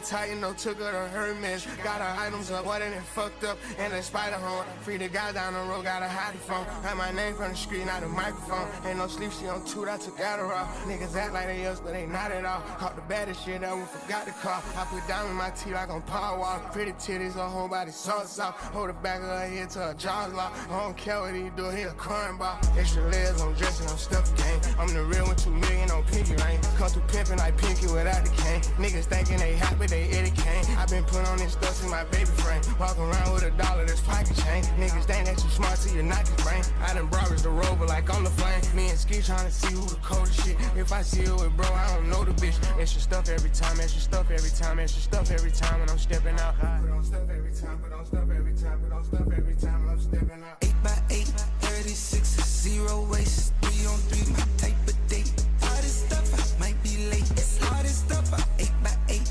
Titan, no took her to Hermes. Got her items up, what it fucked up, and a spider home. Free the guy down the road, gotta hide the phone. Had my name from the street, not a microphone. Ain't no sleep, she on toot, I took Adderall. Niggas act like they us, but they not at all. Caught the baddest shit, I forgot to call. I put down in my teeth like on power wall. Pretty titties, her whole body sauce off. Hold the back of her head till her jaws locked. I don't care what he do, he a cornball. Extra layers, I'm dressing, I'm stuffed game. I'm the real one, 2 million on pinky ring. Come through pimping like Pinky without the cane. Niggas thinking they hot, but they Eddie Kane. I been putting on this stuff since my baby frame. Walk around with $1 that's pocket chain. Niggas think that you smart till you knock your brain. I done brought the rover like I'm the flame. Me and Ski trying to see who the coldest shit. If I see you with bro, I don't know the bitch. Extra stuff every time, extra stuff every time, extra stuff every time when I'm stepping out. Put on stuff every time, put on stuff every time, put on stuff every time when I'm stepping out. 8x8, 36, 0 waste, 3 on 3, my type of date. All this stuff, I might be late. It's all this stuff, 8x8.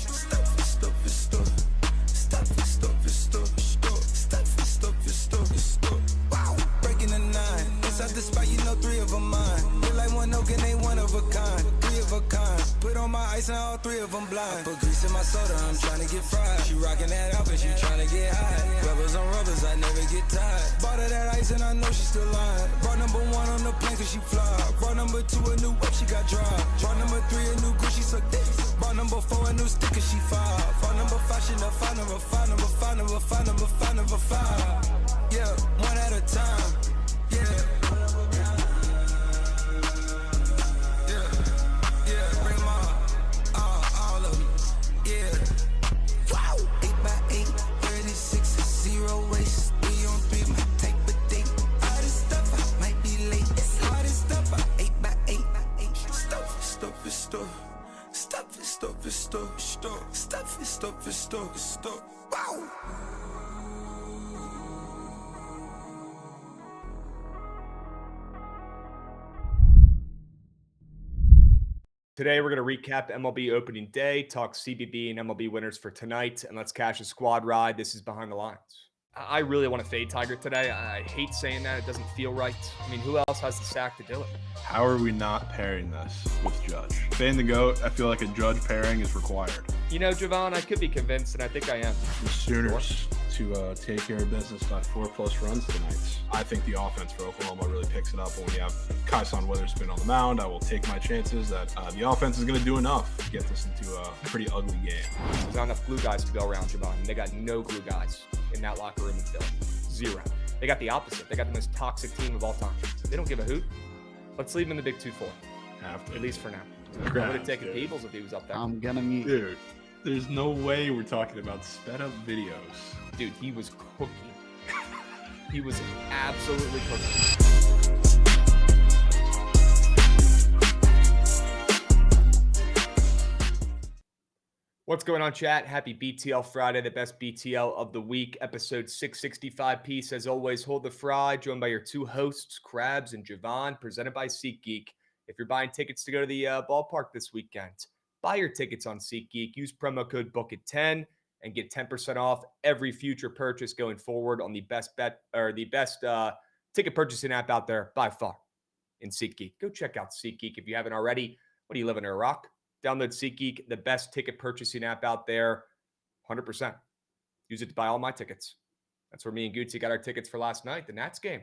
Stuff, stuff, stuff. Stuff, stuff, stuff, stuff. Stuff, stuff, stuff, stuff. Wow, breaking the 9. Inside the spot, you know 3 of them mine. Feel like one oak and they one of a kind. 3 of a kind. Put on my ice and all 3 of them blind. I put grease in my soda, I'm trying to get fried. She rocking that outfit, she trying to get high. Rubbers on rubbers, I never get tired. Bought her that ice and I know she still lying. Brought number 1 on the plane cause she fly. Brought number 2 a new whip, she got dry. Brought number 3 a new Gucci, so dick. Brought number 4 a new sticker, she 5. Brought number 5, she the 5, number 5, number 5, number 5, number 5, number 5. Yeah, one at a time. Yeah. Bring them all of them. Yeah. Wow. 8x8, 36, 0 waste, 3 on 3, my type of date. All this stuff, I might be late. It's all this stuff, 8x8. Stuff, stuff, stuff. Stuff, stuff, stuff, stuff. Stuff, stuff, stuff, stuff. Wow. Today, we're going to recap MLB opening day, talk CBB and MLB winners for tonight, and let's cash a squad ride. This is Behind the Lines. I really want to fade Tiger today. I hate saying that. It doesn't feel right. I mean, who else has the sack to do it? How are we not pairing this with Judge? Fading the GOAT, I feel like a Judge pairing is required. You know, Jovan, I could be convinced, and I think I am. The Sooners to take care of business by 4+ runs tonight. I think the offense for Oklahoma really picks it up when we have Kyson Witherspoon on the mound. I will take my chances that the offense is going to do enough to get this into a pretty ugly game. There's not enough glue guys to go around, Jovan. They got no glue guys in that locker room in Philly. 0. They got the opposite. They got the most toxic team of all time. They don't give a hoot. Let's leave them in the Big 2-4. At least for now. I would have taken Peebles if he was up there. I'm gonna mute. Dude, there's no way we're talking about sped up videos. Dude, he was cooking. He was absolutely cooking. What's going on, chat? Happy BTL Friday, the best BTL of the week, episode 665 piece. As always, hold the fry, joined by your 2 hosts, Krabs and Jovan, presented by SeatGeek. If you're buying tickets to go to the ballpark this weekend, buy your tickets on SeatGeek. Use promo code Bookit10 and get 10% off every future purchase going forward on the best bet or the best ticket purchasing app out there by far in SeatGeek. Go check out SeatGeek if you haven't already. What do you live in Iraq? Download SeatGeek, the best ticket purchasing app out there. 100%. Use it to buy all my tickets. That's where me and Gucci got our tickets for last night, the Nats game.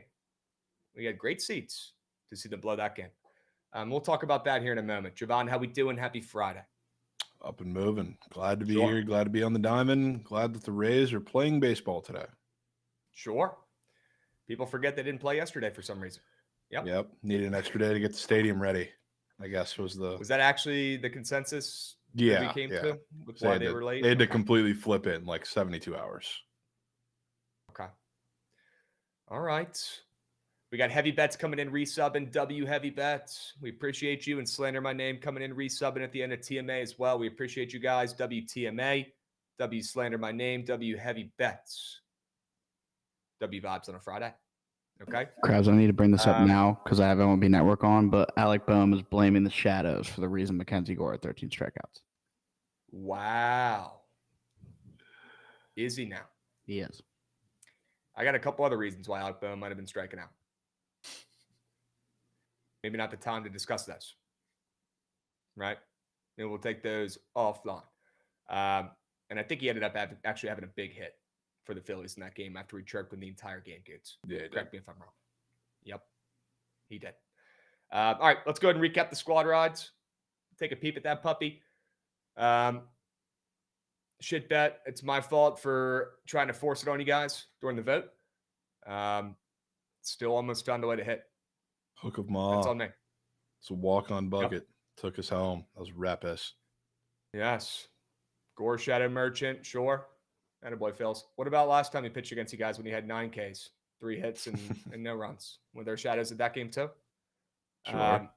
We had great seats to see them blow that game. We'll talk about that here in a moment. Jovan, how we doing? Happy Friday. Up and moving. Glad to be here. Glad to be on the diamond. Glad that the Rays are playing baseball today. Sure. People forget they didn't play yesterday for some reason. Yep. Needed an extra day to get the stadium ready, I guess was that actually the consensus we came to with why they were late? They had to completely flip it in like 72 hours. Okay. All right. We got heavy bets coming in, resubbing, W heavy bets. We appreciate you, and Slander My Name coming in, resubbing at the end of TMA as well. We appreciate you guys. WTMA, W Slander My Name, W heavy bets. W vibes on a Friday. Okay. Krabs, I need to bring this up now because I have MLB Network on, but Alec Boehm is blaming the Shadows for the reason Mackenzie Gore had 13 strikeouts. Wow. Is he now? He is. I got a couple other reasons why Alec Boehm might have been striking out. Maybe not the time to discuss this. Right? Maybe we'll take those offline. And I think he ended up actually having a big hit for the Phillies in that game after he chirped in the entire game, Goots. Yeah, correct me if I'm wrong. Yep, he did. All right, let's go ahead and recap the squad rides. Take a peep at that puppy. Shit bet. It's my fault for trying to force it on you guys during the vote. Still almost found a way to hit. Hook of Ma. That's on me. It's a walk-on bucket. Took us home. That was rap-es. Yes. Gore Shadow Merchant, sure. Attaboy, Phils. What about last time he pitched against you guys when he had 9 Ks, 3 hits, and no runs? Were there shadows at that game too? Sure.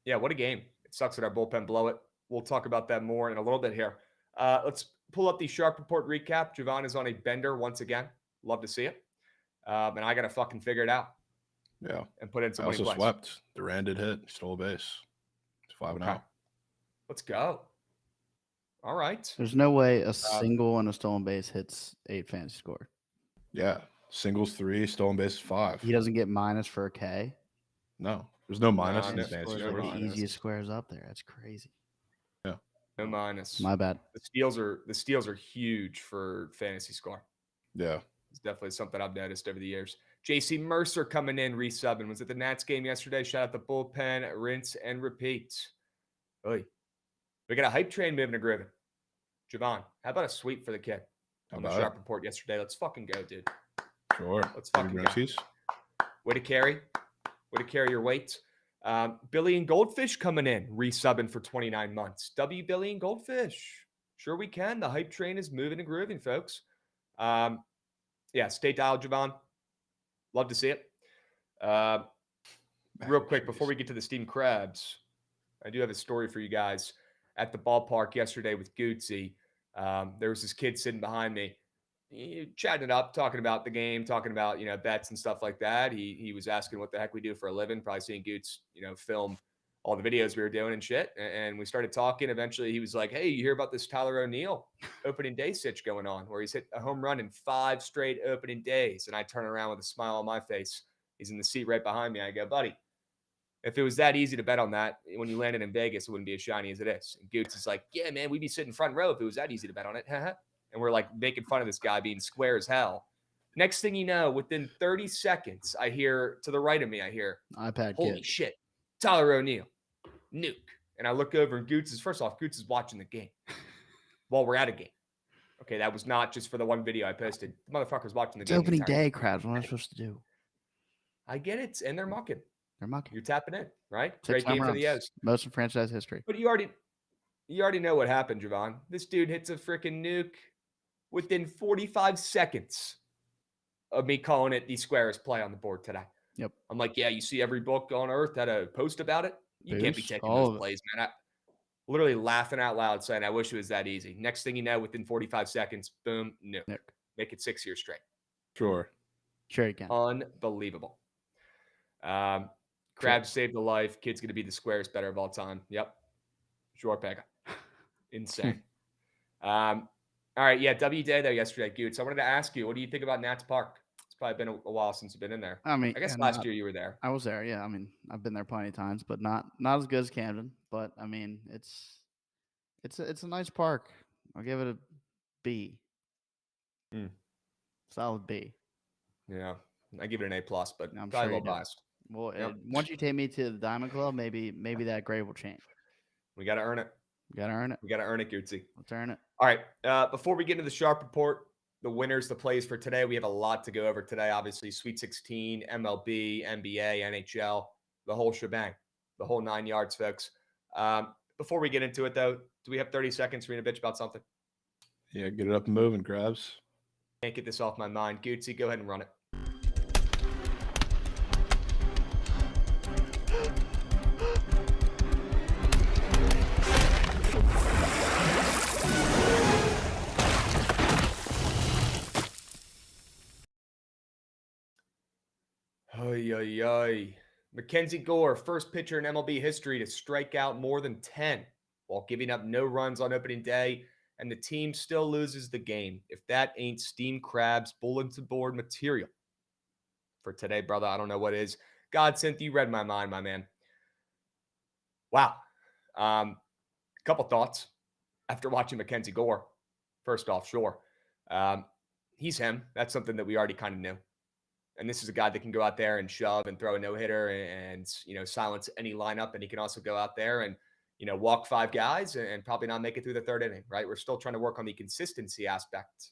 Yeah, what a game. It sucks that our bullpen blow it. We'll talk about that more in a little bit here. Let's pull up the Sharp Report recap. Jovan is on a bender once again. Love to see it. And I got to fucking figure it out. Yeah. And put in some I winning also plays. swept. Durant did hit. Stole a base. It's 5 and out. Let's go. All right. There's no way a single and a stolen base hits 8 fantasy score. Yeah. Singles 3, stolen base 5. He doesn't get minus for a K. No. There's no minus in Minus fantasy Scores scores. are scores. the easiest squares up there. That's crazy. Yeah. No minus. My bad. The steals are huge for fantasy score. Yeah. It's definitely something I've noticed over the years. JC Mercer coming in, resubbing. Was at the Nats game yesterday. Shout out the bullpen, rinse and repeat. Oy. We got a hype train moving to Griffin. Jovan, how about a sweep for the kid on the Sharp Report yesterday? Let's fucking go, dude. Sure. Let's fucking go. Way to carry. Way to carry your weight. Billy and Goldfish coming in, resubbing for 29 months. W Billy and Goldfish. Sure we can. The hype train is moving and grooving, folks. Yeah, stay dialed, Jovan. Love to see it. Real quick, before we get to the steamed crabs, I do have a story for you guys. At the ballpark yesterday with Gootsy, there was this kid sitting behind me, chatting it up, talking about the game, talking about, bets and stuff like that. He was asking what the heck we do for a living, probably seeing Goots, film all the videos we were doing and shit. And we started talking. Eventually he was like, hey, you hear about this Tyler O'Neill opening day sitch going on where he's hit a home run in 5 straight opening days? And I turn around with a smile on my face. He's in the seat right behind me. I go, buddy, if it was that easy to bet on that, when you landed in Vegas, it wouldn't be as shiny as it is. And Goots is like, yeah, man, we'd be sitting front row if it was that easy to bet on it. And we're like making fun of this guy being square as hell. Next thing you know, within 30 seconds, I hear to the right of me, iPad holy kid. shit, Tyler O'Neill, nuke. And I look over and Goots is watching the game while we're at a game. Okay, that was not just for the one video I posted. The motherfucker's watching the It's game. opening day, Krabs. What am I supposed to do? I get it. And they're mucking. They're mucking. You're tapping in, right? 6 Great game home for the runs. O's. Most in franchise history. But you already know what happened, Jovan. This dude hits a freaking nuke within 45 seconds of me calling it the squarest play on the board today. Yep. I'm like, yeah, you see every book on earth had a post about it. You can't be Boost, taking all those of it. plays, man. Literally laughing out loud saying, I wish it was that easy. Next thing you know, within 45 seconds, boom, nuke. Make it 6 years straight. Sure. Sure you can. Unbelievable. Krabs saved the life. Kid's going to be the squarest better of all time. Yep. Sure, Pega. Insane. All right. Yeah. W Day though yesterday, Goots. I wanted to ask you, what do you think about Nats Park? It's probably been a while since you've been in there. I mean, I guess last year you were there. I was there. Yeah. I mean, I've been there plenty of times, but not as good as Camden. But I mean, it's a nice park. I'll give it a B. Solid B. Yeah. I give it an A+, but I'm probably sure a you little do. biased. Well, Yep. once you take me to the Diamond Club, maybe that grade will change. We got to earn it. You gotta earn it. We got to earn it, Gootsy. Let's earn it. All right. Before we get into the Sharp Report, the winners, the plays for today, we have a lot to go over today. Obviously, Sweet 16, MLB, NBA, NHL, the whole shebang, the whole 9 yards, folks. Before we get into it, though, do we have 30 seconds for me to bitch about something? Yeah, get it up and moving, Krabs. Can't get this off my mind. Gootsy, go ahead and run it. Mackenzie Gore, first pitcher in MLB history to strike out more than 10 while giving up no runs on opening day, and the team still loses the game. If that ain't steamed Krabs bulletin board material for today, brother, I don't know what is. Godsend, you read my mind, my man. Wow. Couple thoughts. after watching Mackenzie Gore. First off, sure. He's him. That's something that we already kind of knew. And this is a guy that can go out there and shove and throw a no-hitter and silence any lineup. And he can also go out there and, walk 5 guys and probably not make it through the 3rd inning, right? We're still trying to work on the consistency aspect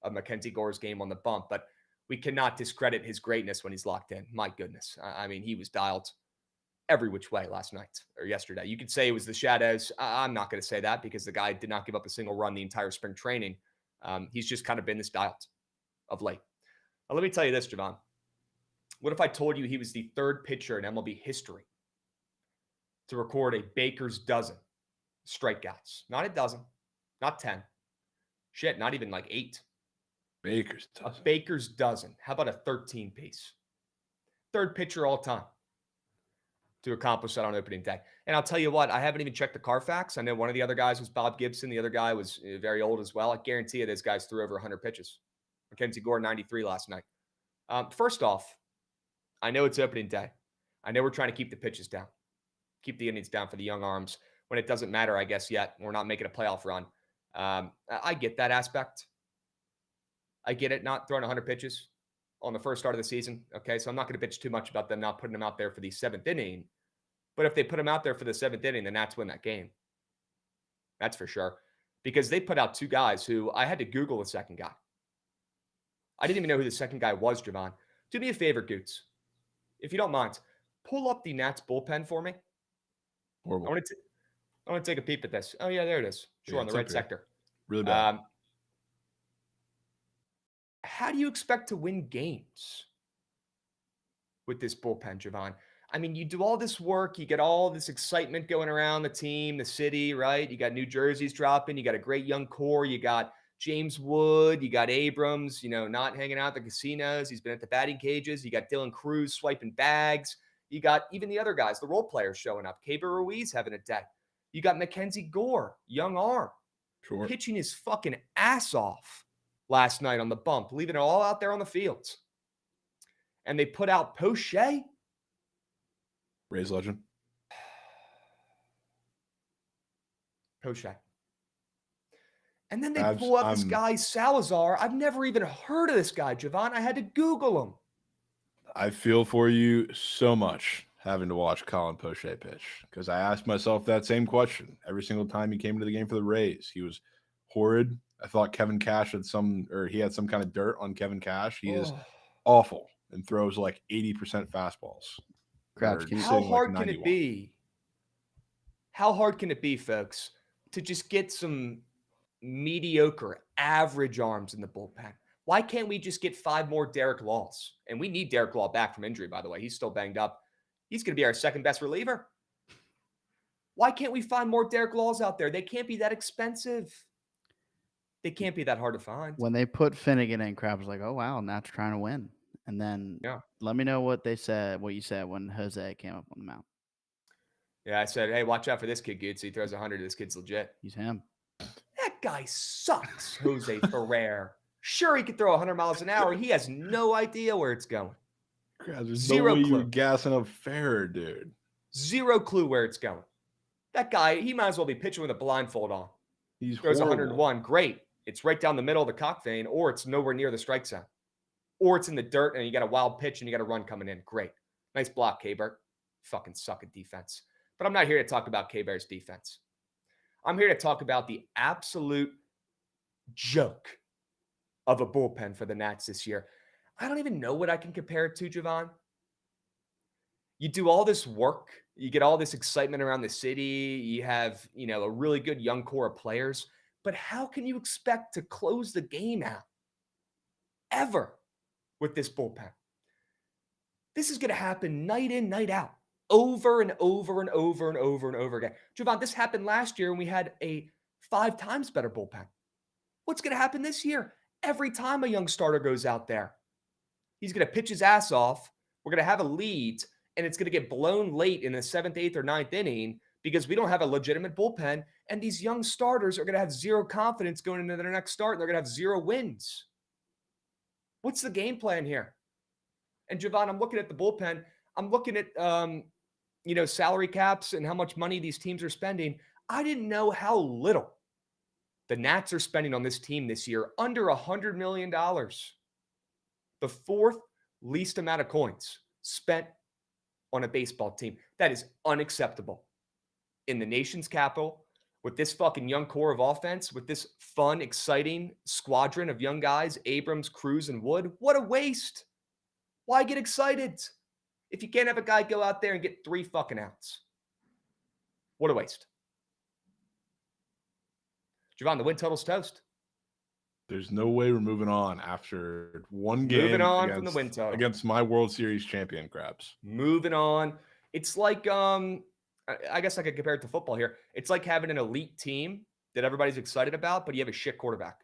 of Mackenzie Gore's game on the bump, but we cannot discredit his greatness when he's locked in. My goodness. I mean, he was dialed every which way last night or yesterday. You could say it was the shadows. I'm not going to say that because the guy did not give up a single run the entire spring training. He's just kind of been this dialed of late. Now, let me tell you this, Jovan. What if I told you he was the 3rd pitcher in MLB history to record a baker's dozen strikeouts? Not a dozen, not 10. Shit, not even like 8. Baker's dozen. A baker's dozen. How about a 13 piece? 3rd pitcher all time to accomplish that on opening day. And I'll tell you what, I haven't even checked the Carfax. I know one of the other guys was Bob Gibson. The other guy was very old as well. I guarantee you those guys threw over 100 pitches. Mackenzie Gore, 93 last night. First off, I know it's opening day. I know we're trying to keep the pitches down, keep the innings down for the young arms when it doesn't matter, I guess, yet. We're not making a playoff run. I get that aspect. I get it, not throwing 100 pitches on the first start of the season. Okay, so I'm not going to bitch too much about them not putting them out there for the 7th inning. But if they put them out there for the 7th inning, then that's win that game. That's for sure. Because they put out 2 guys who I had to Google the second guy. I didn't even know who the second guy was, Jovan. Do me a favor, Goots. If you don't mind, pull up the Nats bullpen for me. Horrible. I want to take a peep at this. Oh, yeah, there it is. Sure, on the right sector. Really bad. How do you expect to win games with this bullpen, Jovan? I mean, you do all this work. You get all this excitement going around the team, the city, right? You got new jerseys dropping. You got a great young core. You got James Wood. You got Abrams, not hanging out at the casinos. He's been at the batting cages. You got Dylan Cruz swiping bags. You got even the other guys, the role players showing up. Caber Ruiz having a day. You got Mackenzie Gore, young arm, Sure. pitching his fucking ass off last night on the bump, leaving it all out there on the fields. And they put out Poche. Rays legend. Poche. And then they pull up this guy, Salazar. I've never even heard of this guy, Jovan. I had to Google him. I feel for you so much having to watch Colin Poche pitch because I asked myself that same question every single time he came into the game for the Rays. He was horrid. I thought Kevin Cash had some kind of dirt on Kevin Cash. He is awful and throws like 80% fastballs. Krabs, how hard can it be? How hard can it be, folks, to just get some mediocre, average arms in the bullpen? Why can't we just get 5 more Derek Laws? And we need Derek Law back from injury, by the way. He's still banged up. He's going to be our second best reliever. Why can't we find more Derek Laws out there? They can't be that expensive. They can't be that hard to find. When they put Finnegan in, Krabs was like, oh, wow, Nat's trying to win. And then let me know what you said when Jose came up on the mound. Yeah, I said, hey, watch out for this kid, Goots. He throws 100. This kid's legit. He's him. That guy sucks, Jose Ferrer. Sure, he could throw 100 miles an hour. He has no idea where it's going. There's Zero no way clue. you're gassing up Ferrer, dude. Zero clue where it's going. That guy, he might as well be pitching with a blindfold on. He's throws horrible. 101. Great. It's right down the middle of the cock vein, or it's nowhere near the strike zone. Or it's in the dirt, and you got a wild pitch, and you got a run coming in. Great. Nice block, K-Bert. Fucking suck at defense. But I'm not here to talk about K-Bear's defense. I'm here to talk about the absolute joke of a bullpen for the Nats this year. I don't even know what I can compare it to, Jovan. You do all this work. You get all this excitement around the city. You have, a really good young core of players. But how can you expect to close the game out ever with this bullpen? This is going to happen night in, night out, over and over and over and over and over again. Jovan, this happened last year when we had a 5 times better bullpen. What's going to happen this year? Every time a young starter goes out there, he's going to pitch his ass off. We're going to have a lead, and it's going to get blown late in the 7th, 8th, or 9th inning because we don't have a legitimate bullpen, and these young starters are going to have zero confidence going into their next start, and they're going to have 0 wins. What's the game plan here? And Jovan, I'm looking at the bullpen. I'm looking at, salary caps and how much money these teams are spending. I didn't know how little The Nats are spending on this team this year under $100 million. The fourth least amount of coins spent on a baseball team. That is unacceptable. In the nation's capital, with this fucking young core of offense, with this fun, exciting squadron of young guys, Abrams, Cruz, and Wood, what a waste. Why get excited if you can't have a guy go out there and get 3 fucking outs? What a waste. Jovan, the win total's toast. There's no way we're moving on after one game. Moving on from the win total. Against my World Series champion, Krabs. Moving on. It's like, I guess I could compare it to football here. It's like having an elite team that everybody's excited about, but you have a shit quarterback.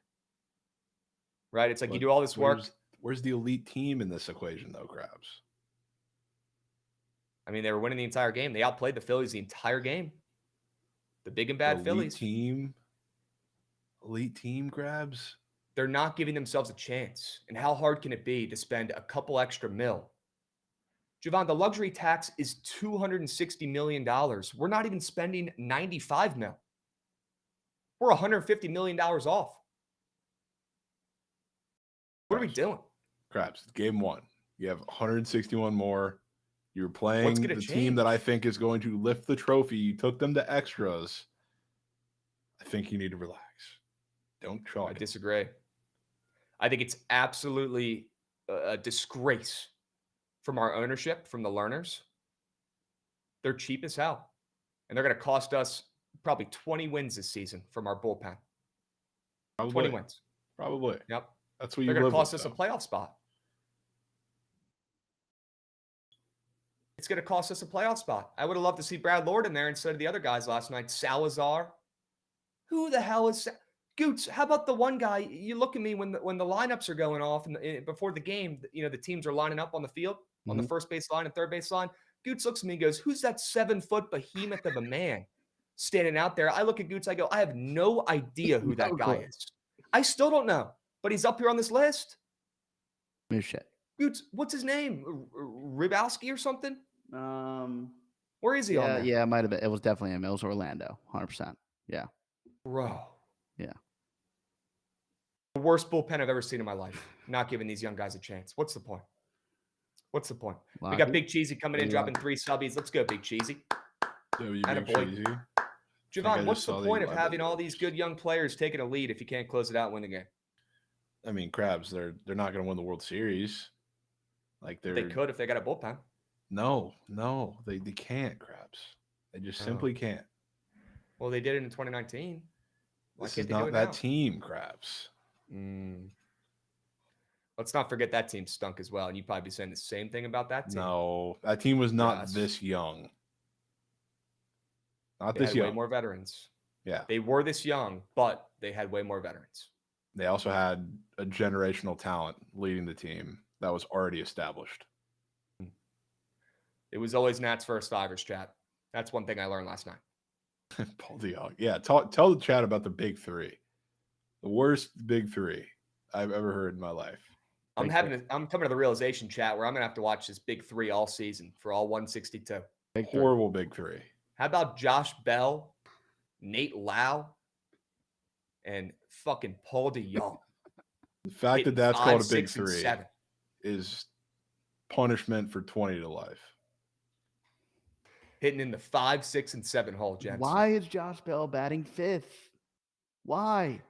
Right? It's like you do all this work. Where's the elite team in this equation, though, Krabs? I mean, they were winning the entire game. They outplayed the Phillies the entire game. The big and bad Phillies. Elite team, Krabs. They're not giving themselves a chance. And how hard can it be to spend a couple extra mil? Jovan, the luxury tax is $260 million. We're not even spending $95 million. We're $150 million off. What are we doing? Krabs, game 1. You have 161 more. You're playing the team that I think is going to lift the trophy. You took them to extras. I think you need to relax. Don't try. I disagree. I think it's absolutely a disgrace from our ownership, from the learners. They're cheap as hell. And they're going to cost us probably 20 wins this season from our bullpen. Probably. 20 wins. Probably. Yep. That's what they're going to cost us a playoff spot. It's going to cost us a playoff spot. I would have loved to see Brad Lord in there instead of the other guys last night. Salazar. Who the hell is Goots? How about the one guy? You look at me when the lineups are going off and before the game, the teams are lining up on the field, on the first base line and third base line. Goots looks at me and goes, who's that 7-foot behemoth of a man standing out there? I look at Goots, I go, I have no idea who that guy is. I still don't know, but he's up here on this list. No shit. Goots, what's his name? Rybowski or something? Where is he on there? Yeah, it might have been. It was definitely him. It was Orlando, 100%. Yeah. Bro. Yeah. The worst bullpen I've ever seen in my life. Not giving these young guys a chance. What's the point? What's the point? We got Big Cheesy coming in, dropping 3 subbies. Let's go, Big Cheesy. Jovan, what's the point of having all these good young players taking a lead if you can't close it out and win the game? I mean, Krabs, they're not going to win the World Series. Like they could if they got a bullpen. No, they can't, Krabs. They just simply can't. Well, they did it in 2019. This is not that team, Krabs. Let's not forget that team stunk as well. And you'd probably be saying the same thing about that team. No, that team was not this young. Not this young. Way more veterans. Yeah. They were this young, but they had way more veterans. They also had a generational talent leading the team that was already established. It was always Nats first fivers, chat. That's one thing I learned last night. Paul DeYoung. Yeah, tell the chat about the big 3. The worst big 3 I've ever heard in my life. I'm coming to the realization, chat, where I'm gonna have to watch this big 3 all season for all 162. Horrible big 3. How about Josh Bell, Nate Lau, and fucking Paul DeYoung? The fact that that's called a big 3 7 is punishment for 20 to life. Hitting in the 5, 6, and 7 hole, gents. Why is Josh Bell batting 5th? Why?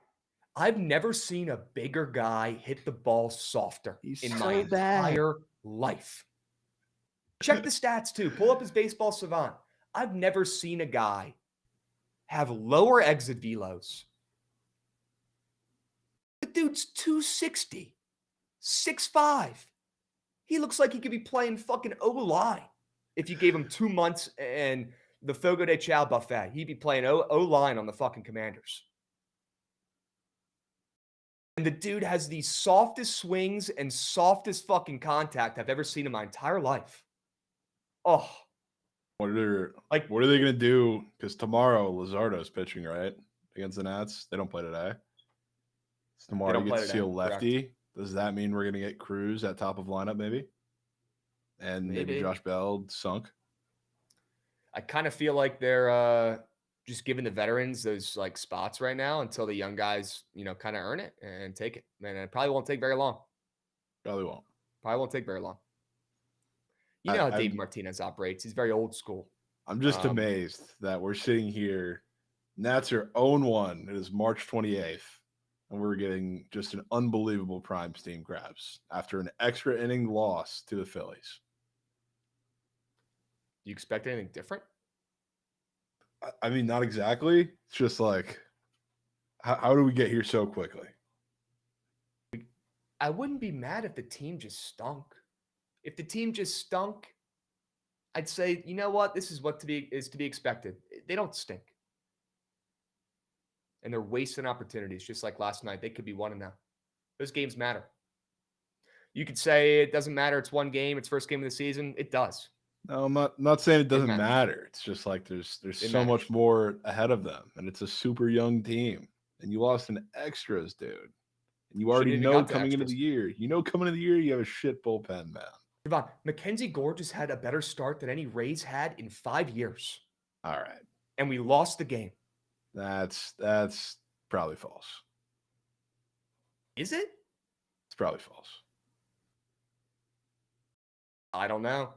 I've never seen a bigger guy hit the ball softer in my entire life. Check the stats, too. Pull up his baseball savant. I've never seen a guy have lower exit velos. The dude's 260, 6'5". He looks like he could be playing fucking O-line. If you gave him 2 months and the Fogo de Chao buffet, he'd be playing O-line on the fucking Commanders. And the dude has the softest swings and softest fucking contact I've ever seen in my entire life. Oh. What are they going to do? Because tomorrow Luzardo's pitching, right? Against the Nats. They don't play today. So tomorrow you get to see a lefty. Correct. Does that mean we're going to get Cruz at top of lineup maybe? And maybe Josh Bell sunk? I kind of feel like they're just giving the veterans those like spots right now until the young guys, kind of earn it and take it. Man, it probably won't take very long. Probably won't. Probably won't take very long. You know how Dave Martinez operates. He's very old school. I'm just amazed that we're sitting here. Nats are 0-1. It is March 28th. And we're getting just an unbelievable prime steam Krabs after an extra inning loss to the Phillies. Do you expect anything different? I mean, not exactly. It's just like, how do we get here so quickly? I wouldn't be mad if the team just stunk. If the team just stunk, I'd say, you know what? This is what is to be expected. They don't stink. And they're wasting opportunities, just like last night. They could be 1-0. Those games matter. You could say it doesn't matter. It's one game. It's first game of the season. It does. No, I'm not saying it doesn't matter. It's just like there's so much more ahead of them, and it's a super young team. And you lost in extras, dude. And you already know coming into the year. You know coming into the year you have a shit bullpen, man. Jovan, Mackenzie Gore just had a better start than any Rays had in 5 years. All right. And we lost the game. That's probably false. Is it? It's probably false. I don't know.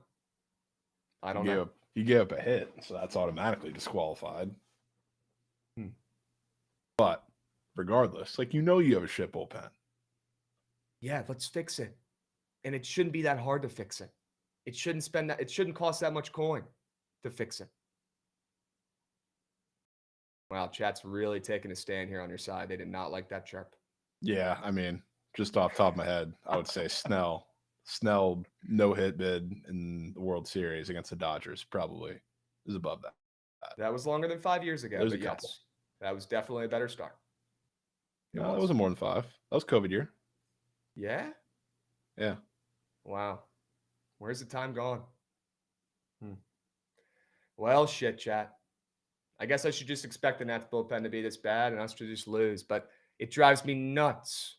He gave up a hit, so that's automatically disqualified. But regardless, you have a shit bullpen. Yeah, let's fix it. And it shouldn't be that hard to fix it. It shouldn't cost that much coin to fix it. Wow, chat's really taking a stand here on your side. They did not like that chirp. Yeah, I mean, just off the top of my head, I would say Snell no-hit bid in the World Series against the Dodgers probably is above that. That was longer than 5 years ago, but yes, that was definitely a better start. No, that wasn't more than 5. That was COVID year. Yeah? Yeah. Wow. Where's the time gone? Well, shit, chat. I guess I should just expect the Nats bullpen to be this bad and us to just lose, but it drives me nuts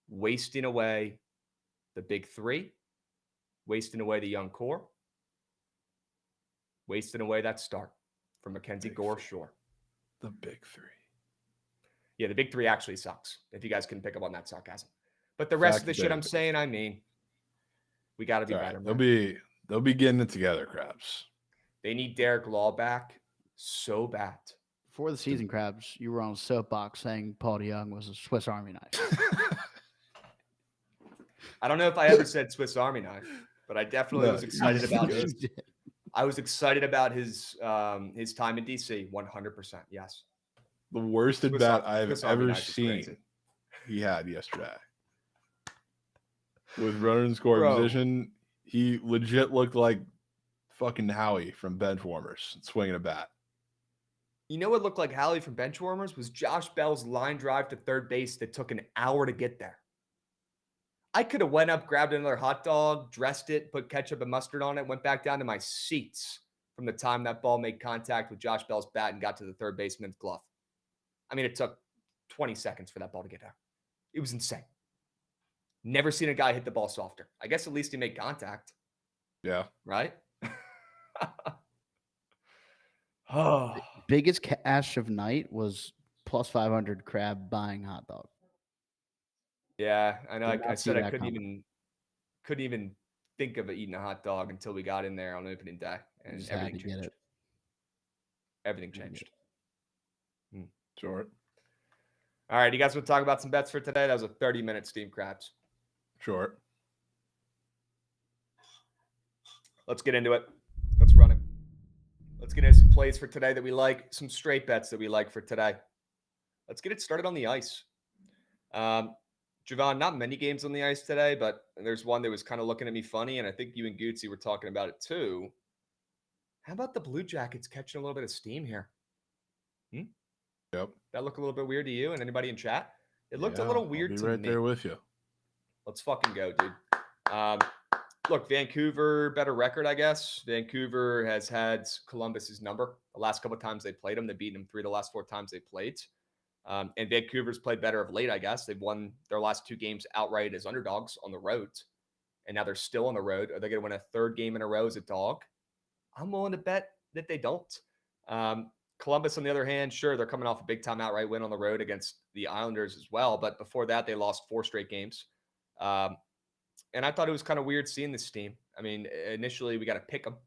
wasting away the big three, wasting away the young core, wasting away that start from Mackenzie Gore Shore. The big three. Yeah, the big three actually sucks, if you guys can pick up on that sarcasm. But the rest of the shit I'm saying, I mean, we got to be better. Right. They'll be getting it together, Krabs. They need Derek Law back so bad. Before the season, Krabs, you were on a soapbox saying Paul DeYoung was a Swiss Army knife. I don't know if I ever said Swiss Army knife, but I definitely was excited about his. I was excited about his time in DC. 100%. Yes. The worst at bat I've ever seen. He had yesterday with runner and scoring position. He legit looked like fucking Howie from Benchwarmers swinging a bat. You know what looked like Howie from Benchwarmers was Josh Bell's line drive to third base that took an hour to get there. I could have went up, grabbed another hot dog, dressed it, put ketchup and mustard on it, went back down to my seats from the time that ball made contact with Josh Bell's bat and got to the third baseman's glove. I mean, it took 20 seconds for that ball to get there. It was insane. Never seen a guy hit the ball softer. I guess at least he made contact. Yeah. Right? Biggest cash of night was plus 500 Crab buying hot dog. Yeah, I know. I said I couldn't even think of eating a hot dog until we got in there on opening day, and everything changed. Everything changed. Sure. All right, you guys want to talk about some bets for today? That was a 30-minute Steam Krabs. Sure. Let's get into it. Let's run it. Let's get into some plays for today that we like, some straight bets that we like for today. Let's get it started on the ice. Jovan, not many games on the ice today, but there's one that was kind of looking at me funny, and I think you and Gootsy were talking about it too. How about the Blue Jackets catching a little bit of steam here? Yep. That look a little bit weird to you and anybody in chat? It looked a little weird to me. Right there with you. Let's fucking go, dude. Look, Vancouver, better record, I guess. Vancouver has had Columbus's number. The last couple of times they played them, they've beaten them 3 of the last 4 times they played. And Vancouver's played better of late, I guess. They've won their last 2 games outright as underdogs on the road. And now they're still on the road. Are they going to win a 3rd game in a row as a dog? I'm willing to bet that they don't. Columbus, on the other hand, sure, they're coming off a big-time outright win on the road against the Islanders as well. But before that, they lost 4 straight games. And I thought it was kind of weird seeing this team. I mean, initially, we got a pick 'em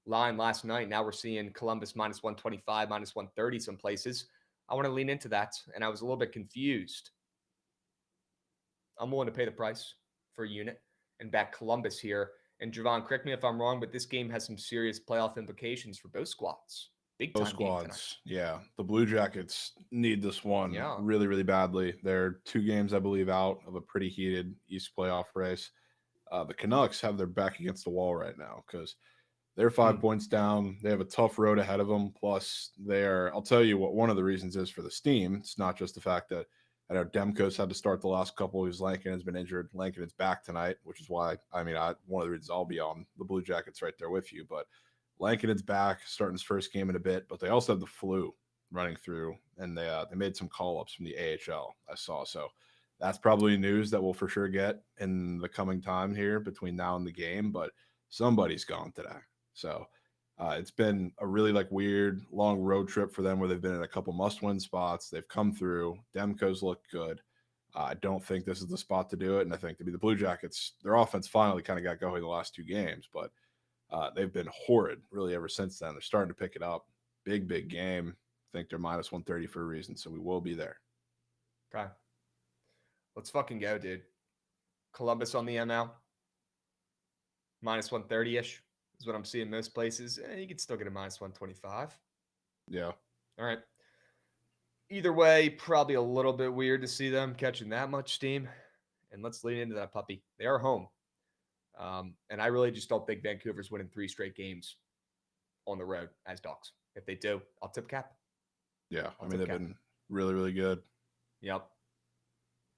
line last night. Now we're seeing Columbus minus 125, minus 130 some places. I want to lean into that, and I was a little bit confused. I'm willing to pay the price for a unit and back Columbus here. And Jovan, correct me if I'm wrong, but this game has some serious playoff implications for both squads. Big time Both game tonight. squads, yeah. The Blue Jackets need this one Yeah. really, really badly. They're 2 games, I believe, out of a pretty heated East playoff race. The Canucks have their back against the wall right now because they're 5 points down. They have a tough road ahead of them. Plus, I'll tell you what one of the reasons is for the Steam. It's not just the fact that I know Demko's had to start the last couple because Lankin has been injured. Lankin is back tonight, which is why, one of the reasons I'll be on the Blue Jackets right there with you. But Lankin is back, starting his first game in a bit, but they also have the flu running through, and they made some call-ups from the AHL, I saw. So that's probably news that we'll for sure get in the coming time here between now and the game, but somebody's gone today. So it's been a really weird long road trip for them where they've been in a couple must-win spots. They've come through. Demko's looked good. I don't think this is the spot to do it, and I think to be the Blue Jackets, their offense finally kind of got going the last 2 games, but they've been horrid really ever since then. They're starting to pick it up. Big game. I think they're minus 130 for a reason, so we will be there. Okay. Let's fucking go, dude. Columbus on the ML. Minus 130-ish is what I'm seeing most places. You could still get a minus 125. Yeah. All right. Either way, probably a little bit weird to see them catching that much steam. And let's lean into that puppy. They are home. And I really just don't think Vancouver's winning 3 straight games on the road as dogs. If they do, I'll tip cap. Yeah, they've been really, really good. Yep.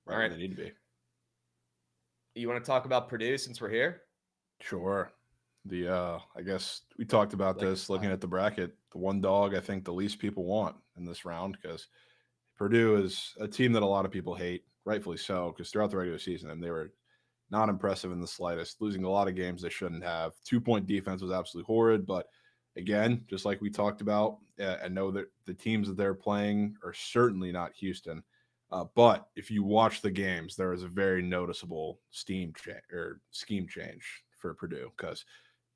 Right, all right. They need to be. You want to talk about Purdue since we're here? Sure. I guess we talked about this looking at the bracket. The one dog I think the least people want in this round because Purdue is a team that a lot of people hate, rightfully so, because throughout the regular season, they were not impressive in the slightest, losing a lot of games they shouldn't have. 2-point defense was absolutely horrid, but again, just like we talked about, I know that the teams that they're playing are certainly not Houston. But if you watch the games, there is a very noticeable scheme change for Purdue because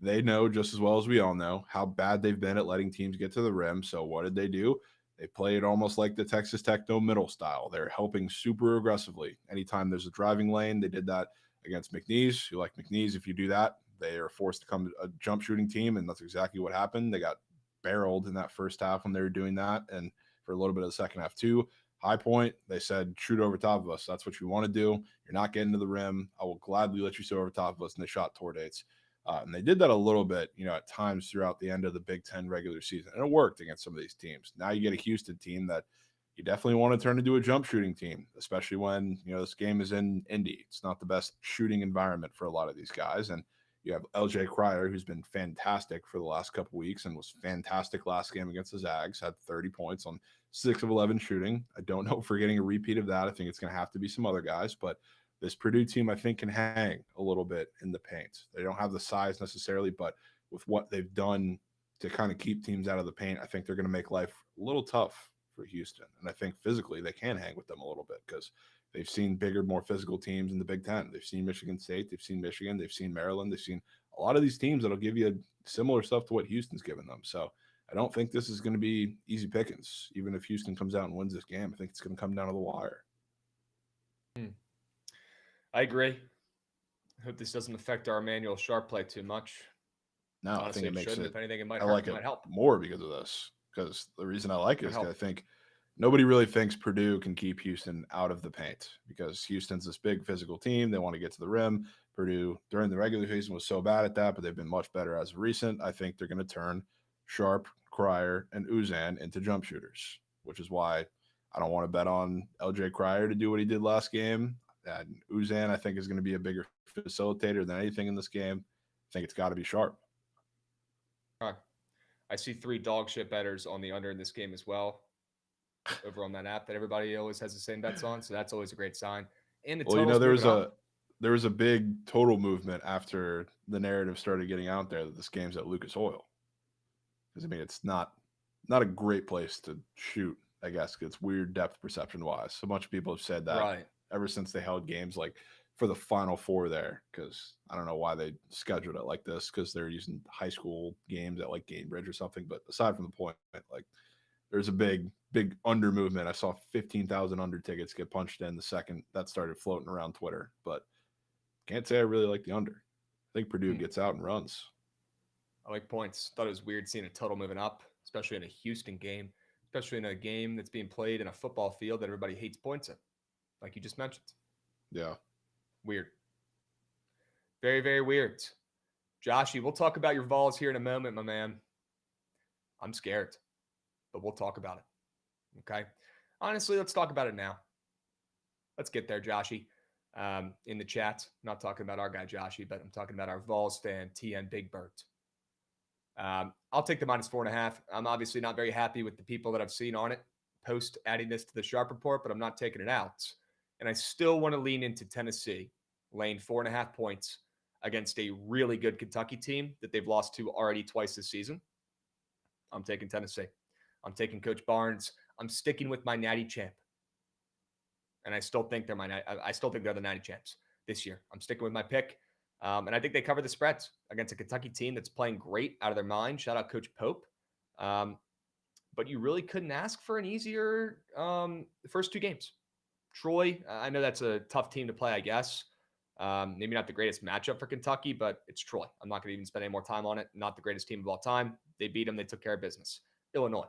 they know just as well as we all know how bad they've been at letting teams get to the rim. So what did they do? They played almost like the Texas Tech no middle style. They're helping super aggressively. Anytime there's a driving lane, they did that against McNeese. You like McNeese, if you do that, they are forced to come to a jump shooting team, and that's exactly what happened. They got barreled in that first half when they were doing that, and for a little bit of the second half too. High Point, they said, shoot over top of us. That's what you want to do. You're not getting to the rim. I will gladly let you shoot over top of us. And they shot toward dates. And they did that a little bit, at times throughout the end of the Big Ten regular season. And it worked against some of these teams. Now you get a Houston team that you definitely want to turn into a jump shooting team, especially when, this game is in Indy. It's not the best shooting environment for a lot of these guys. And you have LJ Cryer, who's been fantastic for the last couple weeks and was fantastic last game against the Zags, had 30 points on 6 of 11 shooting. I don't know if we're getting a repeat of that. I think it's going to have to be some other guys, but this Purdue team, I think, can hang a little bit in the paint. They don't have the size necessarily, but with what they've done to kind of keep teams out of the paint, I think they're going to make life a little tough for Houston. And I think physically they can hang with them a little bit because they've seen bigger, more physical teams in the Big Ten. They've seen Michigan State. They've seen Michigan. They've seen Maryland. They've seen a lot of these teams that'll give you similar stuff to what Houston's given them. So I don't think this is going to be easy pickings. Even if Houston comes out and wins this game, I think it's going to come down to the wire. I agree. I hope this doesn't affect our Emmanuel Sharp play too much. No, honestly, I think it makes it. If anything, it might I hurt, like it might help more because of this. Because the reason I like it is I think nobody really thinks Purdue can keep Houston out of the paint because Houston's this big physical team. They want to get to the rim. Purdue during the regular season was so bad at that, but they've been much better as of recent. I think they're going to turn Sharp, Cryer, and Uzan into jump shooters, which is why I don't want to bet on LJ Cryer to do what he did last game. And Uzan, I think, is going to be a bigger facilitator than anything in this game. I think it's got to be Sharp. All right. I see 3 dog shit bettors on the under in this game as well over on that app that everybody always has the same bets on. So that's always a great sign. And the there was a big total movement after the narrative started getting out there that this game's at Lucas Oil. Because, it's not not a great place to shoot, I guess. It's weird depth perception wise. A bunch of people have said that Right. ever since they held games like for the Final Four there, because I don't know why they scheduled it like this, because they're using high school games at like Gamebridge or something. But aside from the point, like there's a big under movement. I saw 15,000 under tickets get punched in the second that started floating around Twitter, but can't say I really like the under. I think Purdue gets out and runs. I like points. Thought it was weird seeing a total moving up, especially in a Houston game, especially in a game that's being played in a football field that everybody hates points in, like you just mentioned. Yeah. Weird. Very, very weird. Joshy, we'll talk about your Vols here in a moment, my man. I'm scared, but we'll talk about it. Okay? Honestly, let's talk about it now. Let's get there, Joshy. In the chat, I'm not talking about our guy, Joshy, but I'm talking about our Vols fan, TN Big Bird. I'll take the -4.5. I'm obviously not very happy with the people that I've seen on it post adding this to the Sharp Report, but I'm not taking it out. And I still want to lean into Tennessee, laying 4.5 points against a really good Kentucky team that they've lost to already twice this season. I'm taking Tennessee. I'm taking Coach Barnes. I'm sticking with my Natty champ. And I still think they're the Natty champs this year. I'm sticking with my pick. And I think they cover the spreads against a Kentucky team that's playing great out of their mind. Shout out Coach Pope. But you really couldn't ask for an easier first two games. Troy, I know that's a tough team to play, I guess. Maybe not the greatest matchup for Kentucky, but it's Troy. I'm not going to even spend any more time on it. Not the greatest team of all time. They beat them. They took care of business. Illinois.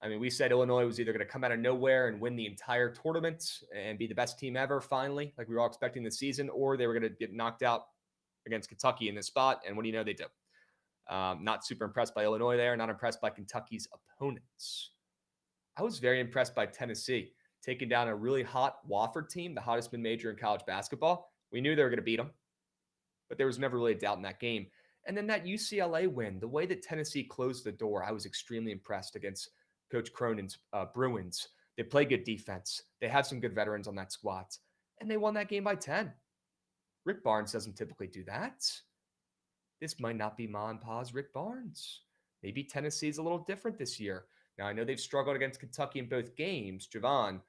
I mean, we said Illinois was either going to come out of nowhere and win the entire tournament and be the best team ever finally, like we were all expecting this season, or they were going to get knocked out against Kentucky in this spot. And what do you know they do? Not super impressed by Illinois there. Not impressed by Kentucky's opponents. I was very impressed by Tennessee taking down a really hot Wofford team, the hottest mid-major in college basketball. We knew they were going to beat them, but there was never really a doubt in that game. And then that UCLA win, the way that Tennessee closed the door, I was extremely impressed against Coach Cronin's Bruins. They play good defense. They have some good veterans on that squad, and they won that game by 10. Rick Barnes doesn't typically do that. This might not be Ma and Pa's Rick Barnes. Maybe Tennessee's a little different this year. Now, I know they've struggled against Kentucky in both games. Jovan,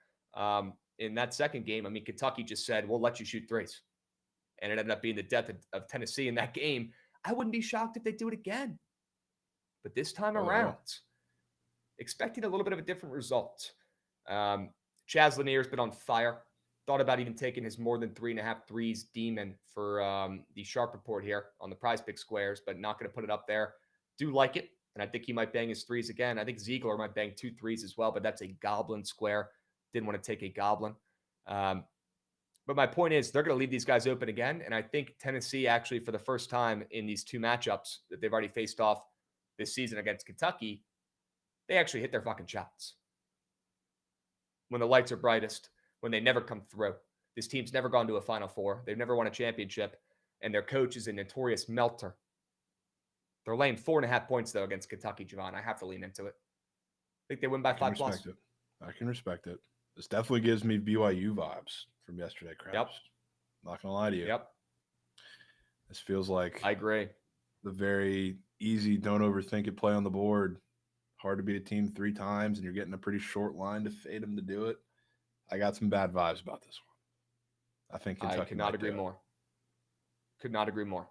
in that second game, I mean, Kentucky just said, we'll let you shoot threes. And it ended up being the death of Tennessee in that game. I wouldn't be shocked if they do it again. But this time around, expecting a little bit of a different result. Chaz Lanier's been on fire. Thought about even taking his more than 3.5 threes demon for the Sharp Report here on the Prize Pick Squares, but not going to put it up there. Do like it, and I think he might bang his threes again. I think Ziegler might bang 2 threes as well, but that's a goblin square. Didn't want to take a goblin. But my point is they're going to leave these guys open again, and I think Tennessee actually for the first time in these two matchups that they've already faced off this season against Kentucky, they actually hit their fucking shots. When the lights are brightest, when they never come through. This team's never gone to a Final Four. They've never won a championship, and their coach is a notorious melter. They're laying 4.5 points, though, against Kentucky, Jovan. I have to lean into it. I think they win by 5+. I can respect it. This definitely gives me BYU vibes from yesterday, Krabs. Yep. Not going to lie to you. Yep. This feels like I agree. The very easy, don't overthink it play on the board. Hard to beat a team 3 times, and you're getting a pretty short line to fade them to do it. I got some bad vibes about this one. I think Kentucky I could not agree more. Could not agree more.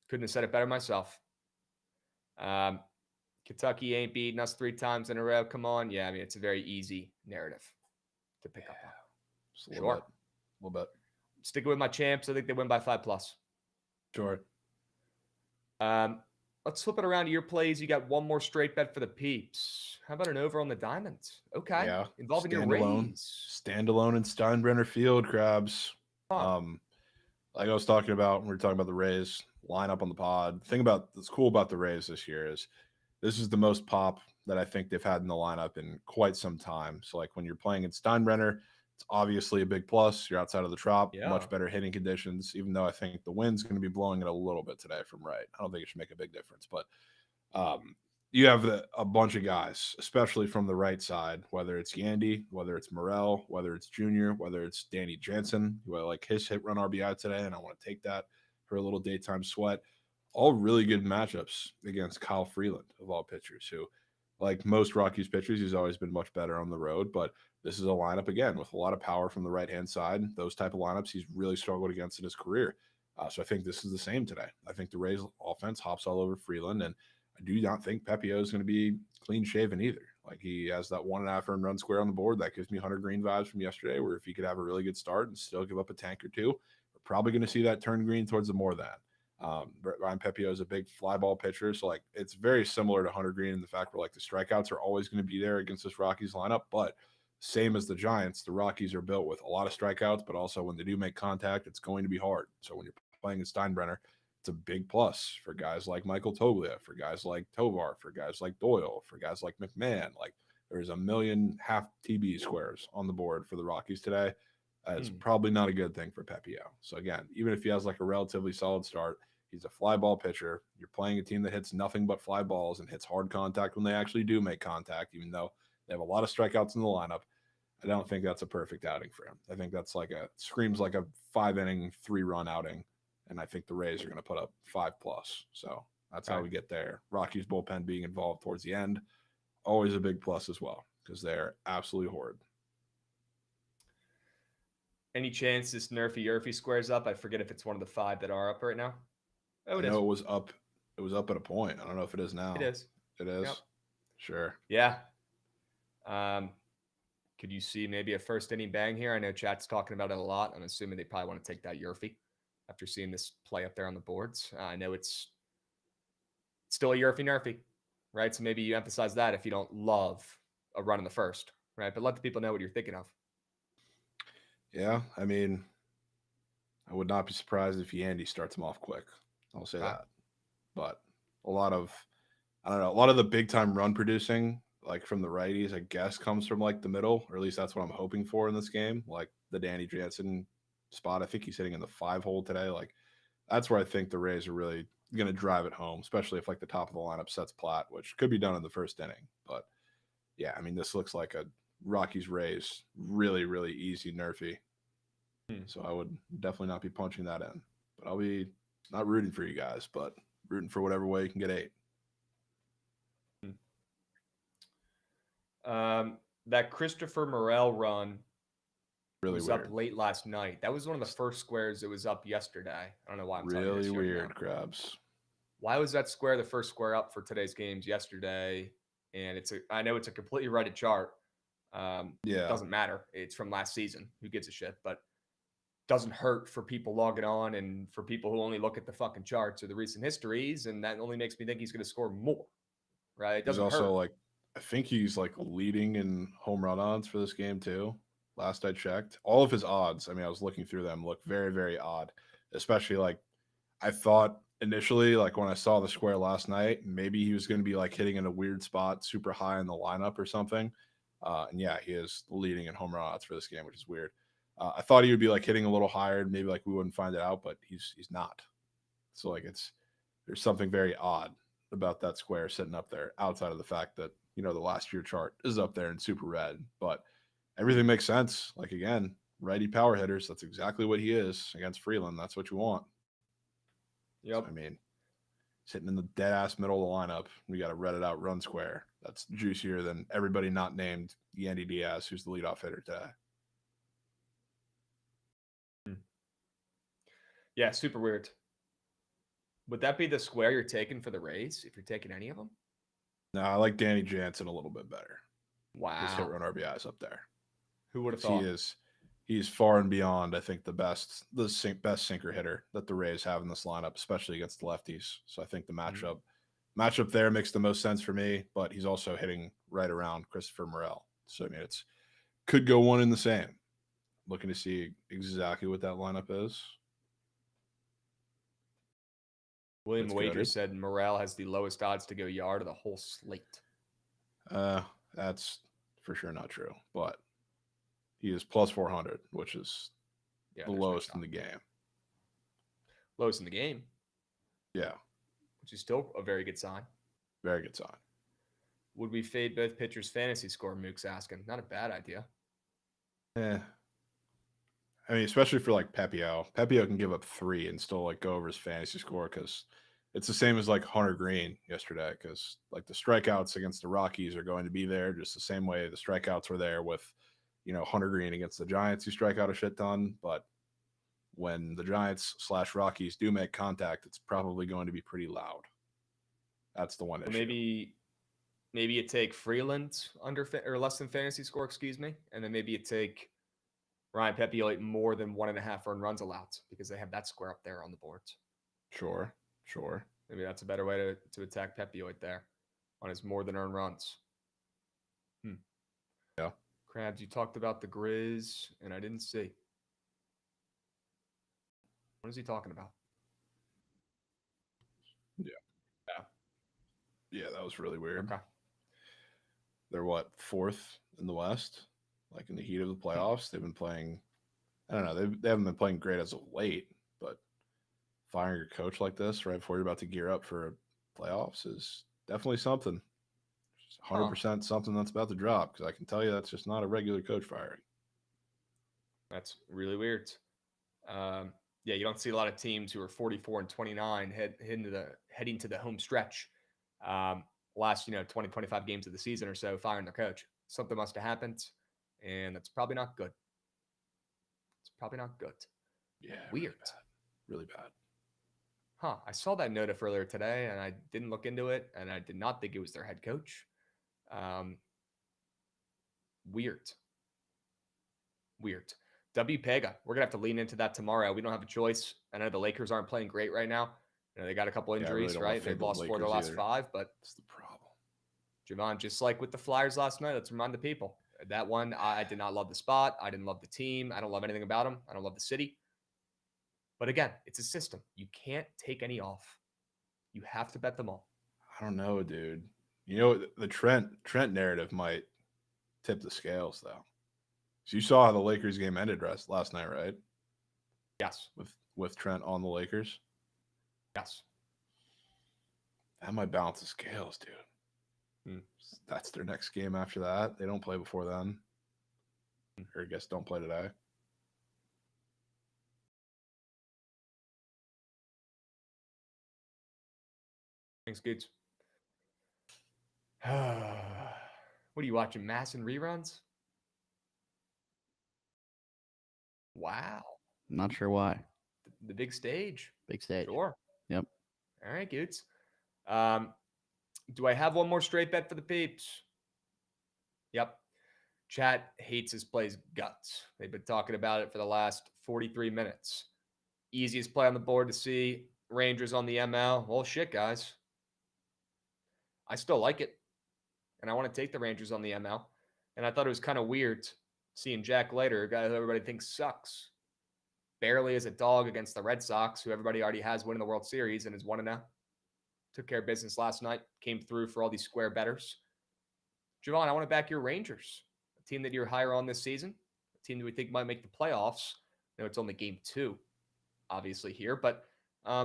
Couldn't have said it better myself. Kentucky ain't beaten us 3 times in a row. Come on. Yeah, I mean, it's a very easy narrative to pick up on. Just a little bit. Sticking with my champs, I think they win by 5+. Sure. Let's flip it around to your plays. You got one more straight bet for the peeps. How about an over on the Diamonds? Okay. Yeah. Involving your Rays. Standalone in Steinbrenner Field, Krabs. Huh. Like I was talking about when we were talking about the Rays lineup on the pod. The thing about that's cool about the Rays this year is this is the most pop that I think they've had in the lineup in quite some time. So like when you're playing in Steinbrenner, it's obviously a big plus. You're outside of the Trop, much better hitting conditions, even though I think the wind's going to be blowing it a little bit today from right. I don't think it should make a big difference, but you have a bunch of guys, especially from the right side, whether it's Yandy, whether it's Morel, whether it's Junior, whether it's Danny Jansen, who I like his hit run RBI today, and I want to take that for a little daytime sweat. All really good matchups against Kyle Freeland, of all pitchers, who like most Rockies pitchers, he's always been much better on the road. But this is a lineup, again, with a lot of power from the right-hand side. Those type of lineups he's really struggled against in his career. So I think this is the same today. I think the Rays offense hops all over Freeland, and I do not think Pepio is going to be clean shaven either. Like, he has that 1.5 earned run square on the board. That gives me Hunter Green vibes from yesterday, where if he could have a really good start and still give up a tank or two, we're probably going to see that turn green towards the more than. Ryan Pepio is a big fly ball pitcher, so like it's very similar to Hunter Green in the fact where like the strikeouts are always going to be there against this Rockies lineup. But same as the Giants, the Rockies are built with a lot of strikeouts, but also when they do make contact, it's going to be hard. So when you're playing in Steinbrenner, it's a big plus for guys like Michael Toglia, for guys like Tovar, for guys like Doyle, for guys like McMahon. Like, there's 1.5 million TB squares on the board for the Rockies today. It's probably not a good thing for Pepio. So again, even if he has like a relatively solid start, he's a fly ball pitcher. You're playing a team that hits nothing but fly balls and hits hard contact when they actually do make contact, even though they have a lot of strikeouts in the lineup. I don't think that's a perfect outing for him. I think that's screams like a 5-inning, 3-run outing. And I think the Rays are going to put up 5+. So that's how we get there. Rockies bullpen being involved towards the end, always a big plus as well, because they're absolutely horrid. Any chance this Nerfy squares up? I forget if it's one of the 5 that are up right now. Oh, it was up. It was up at a point. I don't know if it is now. It is. It is? Yep. Sure. Yeah. Could you see maybe a first inning bang here? I know chat's talking about it a lot. I'm assuming they probably want to take that Yerfy after seeing this play up there on the boards. I know it's still a Nerfy, right? So maybe you emphasize that if you don't love a run in the first, right? But let the people know what you're thinking of. Yeah, I mean, I would not be surprised if Yandy starts him off quick. I'll say that. But a lot of the big time run producing, like from the righties, I guess comes from like the middle, or at least that's what I'm hoping for in this game. Like the Danny Jansen spot, I think he's hitting in the 5-hole today. Like, that's where I think the Rays are really going to drive it home, especially if like the top of the lineup sets plat, which could be done in the first inning. But yeah, I mean, this looks like a Rockies Rays really, really easy Nerfy. So I would definitely not be punching that in. But I'll be not rooting for you guys, but rooting for whatever way you can get 8. That Christopher Morel run really was weird. Up late last night. That was one of the first squares that was up yesterday. I don't know why I'm telling you really this weird, right now. Krabs. Why was that square the first square up for today's games yesterday? And I know it's a completely Reddit chart. It doesn't matter. It's from last season. Who gives a shit? But doesn't hurt for people logging on and for people who only look at the fucking charts or the recent histories, and that only makes me think he's going to score more, right? It doesn't He's also hurt. like, I think he's like leading in home run odds for this game too. Last I checked, all of his odds, I mean, I was looking through them, look very, very odd. Especially like, I thought initially, like when I saw the square last night, maybe he was going to be like hitting in a weird spot, super high in the lineup or something. And yeah, he is leading in home run odds for this game, which is weird. I thought he would be like hitting a little higher, maybe like we wouldn't find it out, but he's not. So like there's something very odd about that square sitting up there, outside of the fact that, you know, the last year chart is up there in super red, but everything makes sense. Like, again, righty power hitters, that's exactly what he is against Freeland. That's what you want. Yep. So, I mean, sitting in the dead ass middle of the lineup, we got a redded out run square. That's juicier than everybody not named Yandy Diaz, who's the leadoff hitter today. Yeah, super weird. Would that be the square you're taking for the Rays if you're taking any of them? No, I like Danny Jansen a little bit better. Wow. His hit run RBI is up there. Who would have thought? He's far and beyond, I think, the best sinker hitter that the Rays have in this lineup, especially against the lefties. So I think the matchup there makes the most sense for me, but he's also hitting right around Christopher Morel. So I mean, it's could go one in the same. Looking to see exactly what that lineup is. William Wager said Morel has the lowest odds to go yard of the whole slate. That's for sure not true, but he is plus 400, which is the lowest in the game. Lowest in the game? Yeah. Which is still a very good sign. Very good sign. Would we fade both pitchers' fantasy score? Mook's asking. Not a bad idea. I mean, especially for like Pepio. Pepio can give up 3 and still like go over his fantasy score because it's the same as like Hunter Green yesterday, because like the strikeouts against the Rockies are going to be there just the same way the strikeouts were there with, Hunter Green against the Giants, who strike out a shit ton. But when the Giants/Rockies do make contact, it's probably going to be pretty loud. That's the one issue. Maybe you take Freeland under or less than fantasy score, excuse me, and then maybe you take Ryan Pepiot more than 1.5 earned runs allowed, because they have that square up there on the boards. Sure. Maybe that's a better way to attack Pepiot there on his more than earned runs. Yeah. Krabs, you talked about the Grizz, and I didn't see. What is he talking about? Yeah, that was really weird. Okay. They're what, 4th in the West? Like in the heat of the playoffs, they've been playing. I don't know. They haven't been playing great as of late, but firing your coach like this right before you're about to gear up for playoffs is definitely something. 100% something that's about to drop, because I can tell you that's just not a regular coach firing. That's really weird. Yeah, you don't see a lot of teams who are 44-29 heading to the home stretch. Last 20, 25 games of the season or so, firing their coach. Something must have happened, and that's probably not good. It's probably not good. Yeah, weird. Really bad. I saw that note earlier today, and I didn't look into it, and I did not think it was their head coach. Weird. W. Pega, we're going to have to lean into that tomorrow. We don't have a choice. I know the Lakers aren't playing great right now. They got a couple injuries, really right? They've lost 4 of their last 5, but that's the problem. Jovan, just like with the Flyers last night, let's remind the people. That one, I did not love the spot. I didn't love the team. I don't love anything about them. I don't love the city. But again, it's a system. You can't take any off. You have to bet them all. I don't know, dude. The Trent narrative might tip the scales, though. So you saw how the Lakers game ended last night, right? Yes. With Trent on the Lakers? Yes. That might balance the scales, dude. That's their next game after that. They don't play before then. Or I guess don't play today. Thanks, Goods. What are you watching, Mass and reruns? Wow. Not sure why. The big stage. Big stage. Sure. Yep. All right, Goods. Do I have one more straight bet for the peeps? Yep. Chat hates his play's guts. They've been talking about it for the last 43 minutes. Easiest play on the board to see. Rangers on the ML. Well, shit, guys. I still like it. And I want to take the Rangers on the ML. And I thought it was kind of weird seeing Jack Leiter, a guy who everybody thinks sucks, barely as a dog against the Red Sox, who everybody already has winning the World Series and is 1-0. Took care of business last night. Came through for all these square bettors. Jovan, I want to back your Rangers, a team that you're higher on this season, a team that we think might make the playoffs. I know it's only game 2, obviously, here, but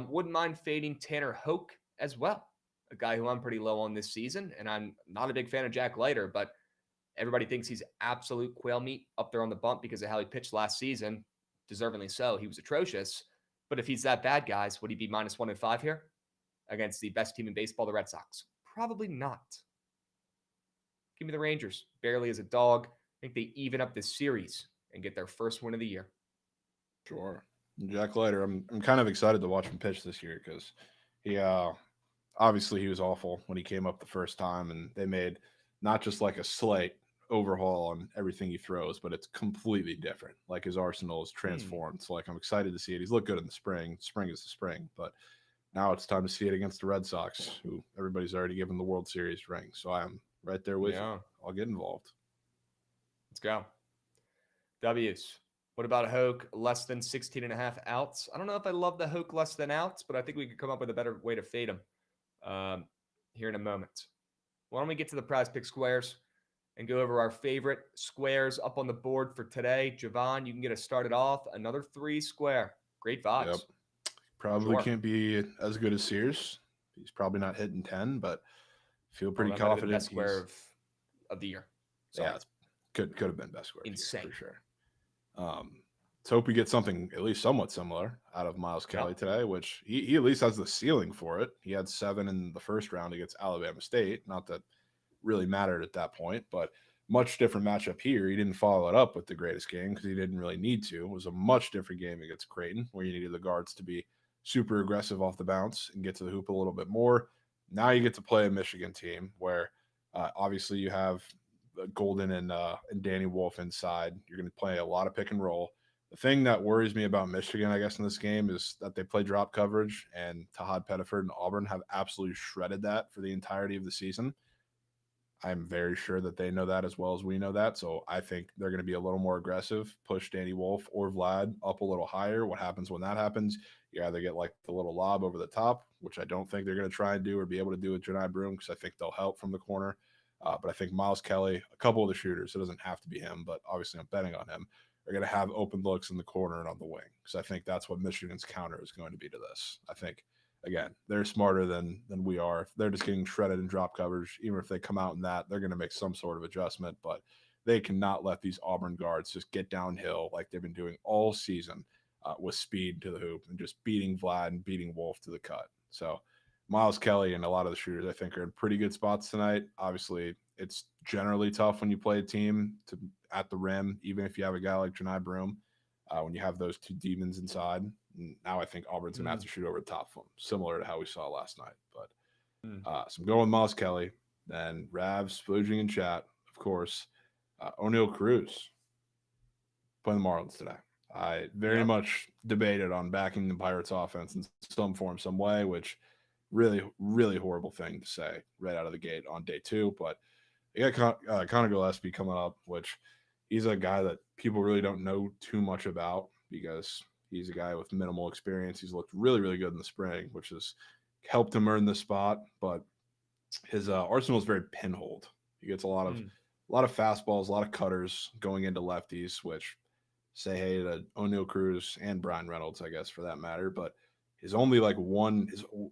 wouldn't mind fading Tanner Hoke as well, a guy who I'm pretty low on this season, and I'm not a big fan of Jack Leiter, but everybody thinks he's absolute quail meat up there on the bump because of how he pitched last season. Deservingly so. He was atrocious. But if he's that bad, guys, would he be -1-5 here against the best team in baseball, the Red Sox? Probably not. Give me the Rangers, barely as a dog. I think they even up this series and get their first win of the year. Sure. Jack Leiter, I'm kind of excited to watch him pitch this year, because he obviously he was awful when he came up the first time, and they made not just like a slight overhaul on everything he throws, but it's completely different. Like his arsenal is transformed. So like I'm excited to see it. He's looked good in the spring. Spring is the spring, but now it's time to see it against the Red Sox, who everybody's already given the World Series ring. So I'm right there with you. I'll get involved. Let's go. W's. What about Hoke less than 16.5 outs? I don't know if I love the Hoke less than outs, but I think we could come up with a better way to fade him here in a moment. Why don't we get to the prize pick squares and go over our favorite squares up on the board for today? Jovan, you can get us started off. Another 3 square. Great vibes. Yep. Probably can't be as good as Sears. He's probably not hitting 10, but feel pretty confident. Best square of the year. Sorry. Yeah, could have been best square. Insane. For sure. let's hope we get something at least somewhat similar out of Miles Kelly today, which he at least has the ceiling for it. He had 7 in the first round against Alabama State. Not that really mattered at that point, but much different matchup here. He didn't follow it up with the greatest game because he didn't really need to. It was a much different game against Creighton where you needed the guards to be super aggressive off the bounce and get to the hoop a little bit more. Now you get to play a Michigan team where obviously you have Golden and Danny Wolf inside. You're going to play a lot of pick and roll. The thing that worries me about Michigan, I guess, in this game is that they play drop coverage, and Tahad Pettiford and Auburn have absolutely shredded that for the entirety of the season. I'm very sure that they know that as well as we know that. So I think they're going to be a little more aggressive, push Danny Wolf or Vlad up a little higher. What happens when that happens? You either get like the little lob over the top, which I don't think they're going to try and do or be able to do with Janai Broom because I think they'll help from the corner. But I think Miles Kelly, a couple of the shooters, it doesn't have to be him, but obviously I'm betting on him, are going to have open looks in the corner and on the wing. Because I think that's what Michigan's counter is going to be to this. I think, again, they're smarter than we are. If they're just getting shredded in drop coverage, even if they come out in that, they're going to make some sort of adjustment. But they cannot let these Auburn guards just get downhill like they've been doing all season with speed to the hoop and just beating Vlad and beating Wolf to the cut. So Miles Kelly and a lot of the shooters, I think, are in pretty good spots tonight. Obviously, it's generally tough when you play a team at the rim, even if you have a guy like Janai Broom. When you have those two demons inside, now I think Auburn's going to have to shoot over the top of them, similar to how we saw last night. But so I'm going with Miles Kelly. Then Ravs, Splooging in chat, of course. O'Neal Cruz playing the Marlins today. I very much debated on backing the Pirates offense in some form, some way, which really, really horrible thing to say right out of the gate on day 2. But you got Connor Gillespie coming up, which he's a guy that people really don't know too much about because he's a guy with minimal experience. He's looked really, really good in the spring, which has helped him earn this spot. But his arsenal is very pinholed. He gets a lot of fastballs, a lot of cutters going into lefties, which say hey to O'Neal Cruz and Brian Reynolds, I guess, for that matter. But his only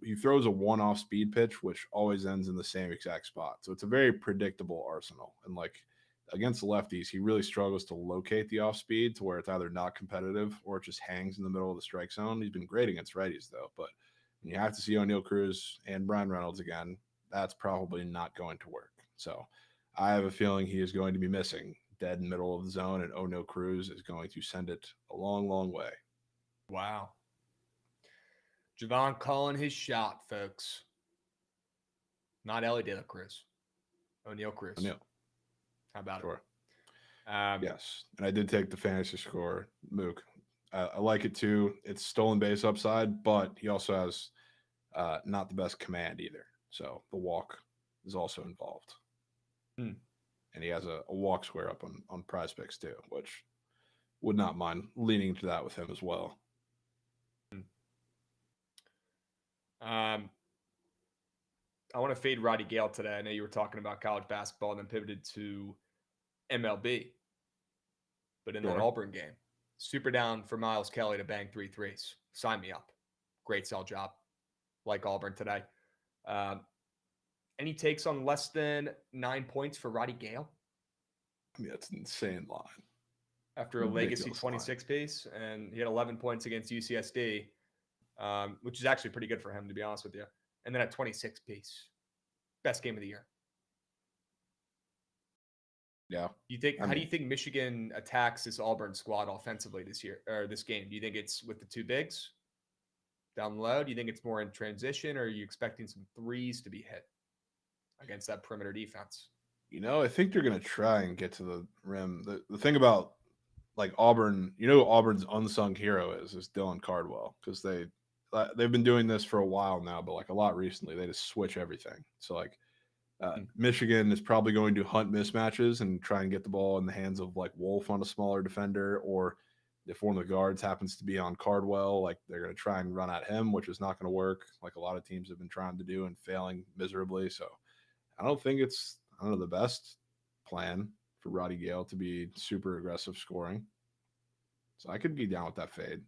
he throws a one-off speed pitch, which always ends in the same exact spot. So it's a very predictable arsenal. And against the lefties, he really struggles to locate the off speed to where it's either not competitive or it just hangs in the middle of the strike zone. He's been great against righties, though. But when you have to see O'Neal Cruz and Brian Reynolds again, that's probably not going to work. So I have a feeling he is going to be missing dead in the middle of the zone, and O'Neal Cruz is going to send it a long, long way. Wow. Jovan calling his shot, folks. Not Ellie De La Cruz. O'Neal Cruz. O'Neal. How about Sure. it? Yes. And I did take the fantasy score, Mook. I like it too. It's stolen base upside, but he also has not the best command either. So the walk is also involved. And he has a walk square up on Prize Picks too, which would not mind leaning to that with him as well. I want to fade Roddy Gale today. I know you were talking about college basketball and then pivoted to MLB. But in that Auburn game, super down for Miles Kelly to bang 3 threes. Sign me up. Great sell job. Like Auburn today. Any takes on less than 9 points for Roddy Gale? I mean, that's an insane line. After a legacy 26 piece, and he had 11 points against UCSD, which is actually pretty good for him, to be honest with you. And then a 26 piece. Best game of the year. Yeah. How do you think Michigan attacks this Auburn squad offensively this year or this game? Do you think it's with the 2 bigs down low? Do you think it's more in transition, or are you expecting some threes to be hit against that perimeter defense? I think they're going to try and get to the rim. The thing about Auburn, who Auburn's unsung hero is Dylan Cardwell, because they've been doing this for a while now, but a lot recently they just switch everything. So Michigan is probably going to hunt mismatches and try and get the ball in the hands of Wolf on a smaller defender, or if one of the guards happens to be on Cardwell, they're going to try and run at him, which is not going to work, like a lot of teams have been trying to do and failing miserably. So I don't think it's the best plan for Roddy Gale to be super aggressive scoring. So I could be down with that fade.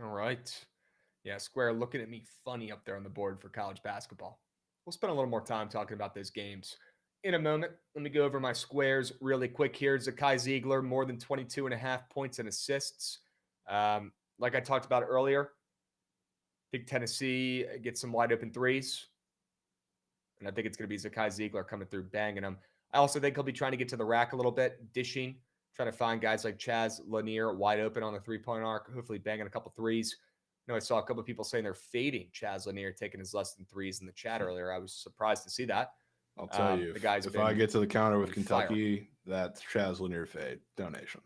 All right. Yeah, Square looking at me funny up there on the board for college basketball. We'll spend a little more time talking about those games in a moment. Let me go over my squares really quick here. Zakai Ziegler, more than 22.5 points and assists. Like I talked about earlier, I think Tennessee gets some wide open threes. And I think it's going to be Zakai Ziegler coming through, banging them. I also think he'll be trying to get to the rack a little bit, dishing, trying to find guys like Chaz Lanier wide open on the three-point arc, hopefully banging a couple threes. I know I saw a couple of people saying they're fading Chaz Lanier, taking his less than threes in the chat earlier. I was surprised to see that. I'll tell you, the guy's if I get to the counter with Kentucky, fire. that's Chaz Lanier fade. Donation.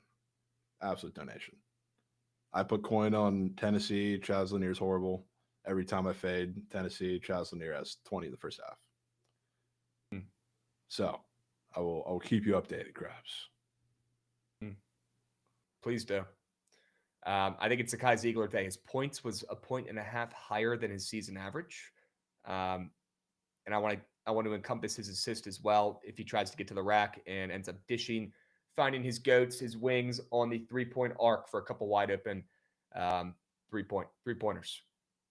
Absolute donation. I put coin on Tennessee. Chaz Lanier's horrible. Every time I fade Tennessee, Chaz Lanier has 20 in the first half. So I will keep you updated, Krabs. Please do. I think it's Zakai Ziegler today. His points was 1.5 points higher than his season average. And I want to encompass his assist as well if he tries to get to the rack and ends up dishing, finding his goats, his wings on the three-point arc for a couple wide open three-pointers.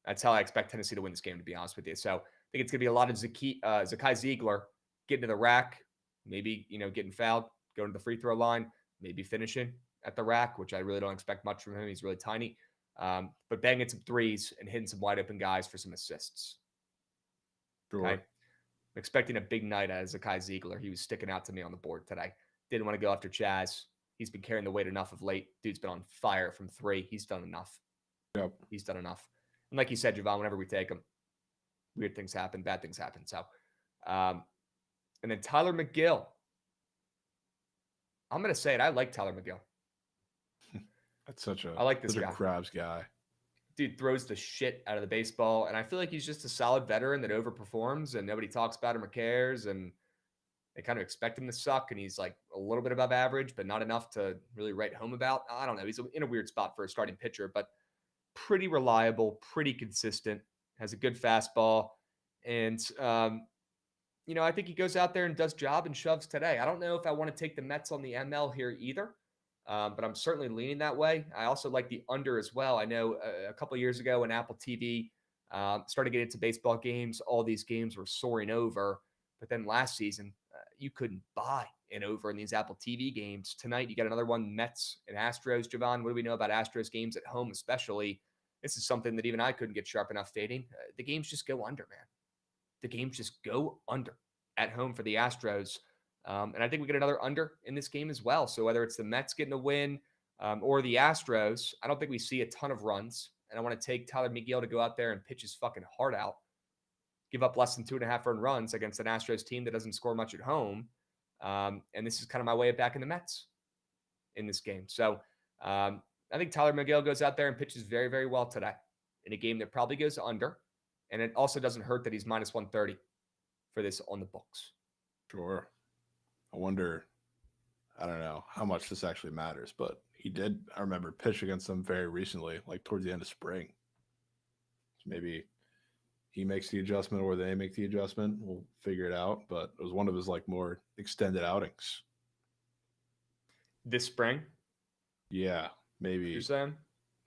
That's how I expect Tennessee to win this game, to be honest with you. So I think it's going to be a lot of Zakai Ziegler getting to the rack, maybe, getting fouled, going to the free throw line, maybe finishing at the rack, which I really don't expect much from him. He's really tiny. But banging some threes and hitting some wide open guys for some assists. Sure. Okay? I'm expecting a big night out of Zakai Ziegler. He was sticking out to me on the board today. Didn't want to go after Chaz. He's been carrying the weight enough of late. Dude's been on fire from three. He's done enough. Yep. He's done enough. And like you said, Jovan, whenever we take him, weird things happen, bad things happen. So, and then Tyler McGill. I'm going to say it. I like Tyler McGill. That's I like this guy. A Krabs guy. Dude throws the shit out of the baseball. And I feel like he's just a solid veteran that overperforms and nobody talks about him or cares. And they kind of expect him to suck. And he's like a little bit above average, but not enough to really write home about. I don't know. He's in a weird spot for a starting pitcher, but pretty reliable, pretty consistent, has a good fastball. And, I think he goes out there and does job and shoves today. I don't know if I want to take the Mets on the ML here either, but I'm certainly leaning that way. I also like the under as well. I know a couple of years ago when Apple TV started getting into baseball games, all these games were soaring over. But then last season, you couldn't buy an over in these Apple TV games. Tonight, you got another one, Mets and Astros. Jovan, what do we know about Astros games at home especially? This is something that even I couldn't get sharp enough fading. The games just go under, man. The games just go under at home for the Astros. And I think we get another under in this game as well. So whether it's the Mets getting a win or the Astros, I don't think we see a ton of runs. And I want to take Tyler McGill to go out there and pitch his fucking heart out. Give up less than 2.5 earned runs against an Astros team that doesn't score much at home. And this is kind of my way of backing the Mets in this game. So I think Tyler McGill goes out there and pitches very, very well today in a game that probably goes under. And it also doesn't hurt that he's minus 130 for this on the books. Sure. I wonder, I don't know how much this actually matters, but he did, I remember, pitch against them very recently, like towards the end of spring. So maybe he makes the adjustment or they make the adjustment. We'll figure it out. But it was one of his more extended outings. This spring? Yeah, maybe You're saying?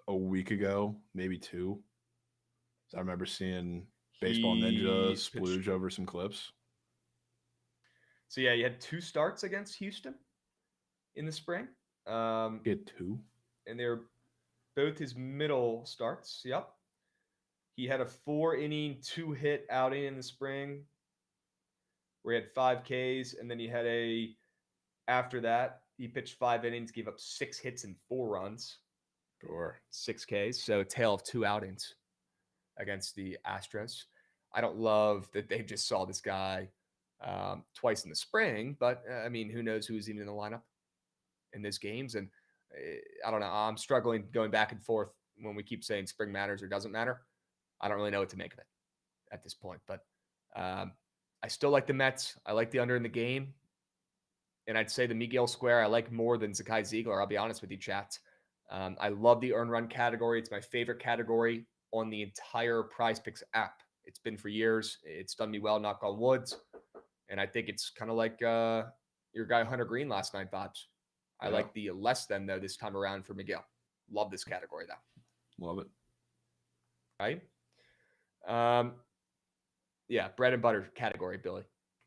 A week ago, maybe two. So I remember seeing Baseball Ninja splooge over some clips. So yeah, you had 2 starts against Houston in the spring. He had 2? And they're both his middle starts. Yep. He had a 4-inning, 2-hit outing in the spring where he had 5 Ks. And then he had after that, he pitched 5 innings, gave up 6 hits and 4 runs. Sure. 6 Ks. So a tale of 2 outings against the Astros. I don't love that they just saw this guy twice in the spring, but who knows who's even in the lineup in these games. And I don't know. I'm struggling going back and forth when we keep saying spring matters or doesn't matter. I don't really know what to make of it at this point, but I still like the Mets. I like the under in the game. And I'd say the Miguel Square I like more than Zakai Ziegler. I'll be honest with you, chat. I love the earn run category. It's my favorite category on the entire Prize Picks app. It's been for years. It's done me well, knock on woods. And I think it's kind of like your guy Hunter Green last night vibes. I like the less than, though, this time around for Miguel. Love this category, though. Love it. Right? Yeah, bread and butter category, Billy.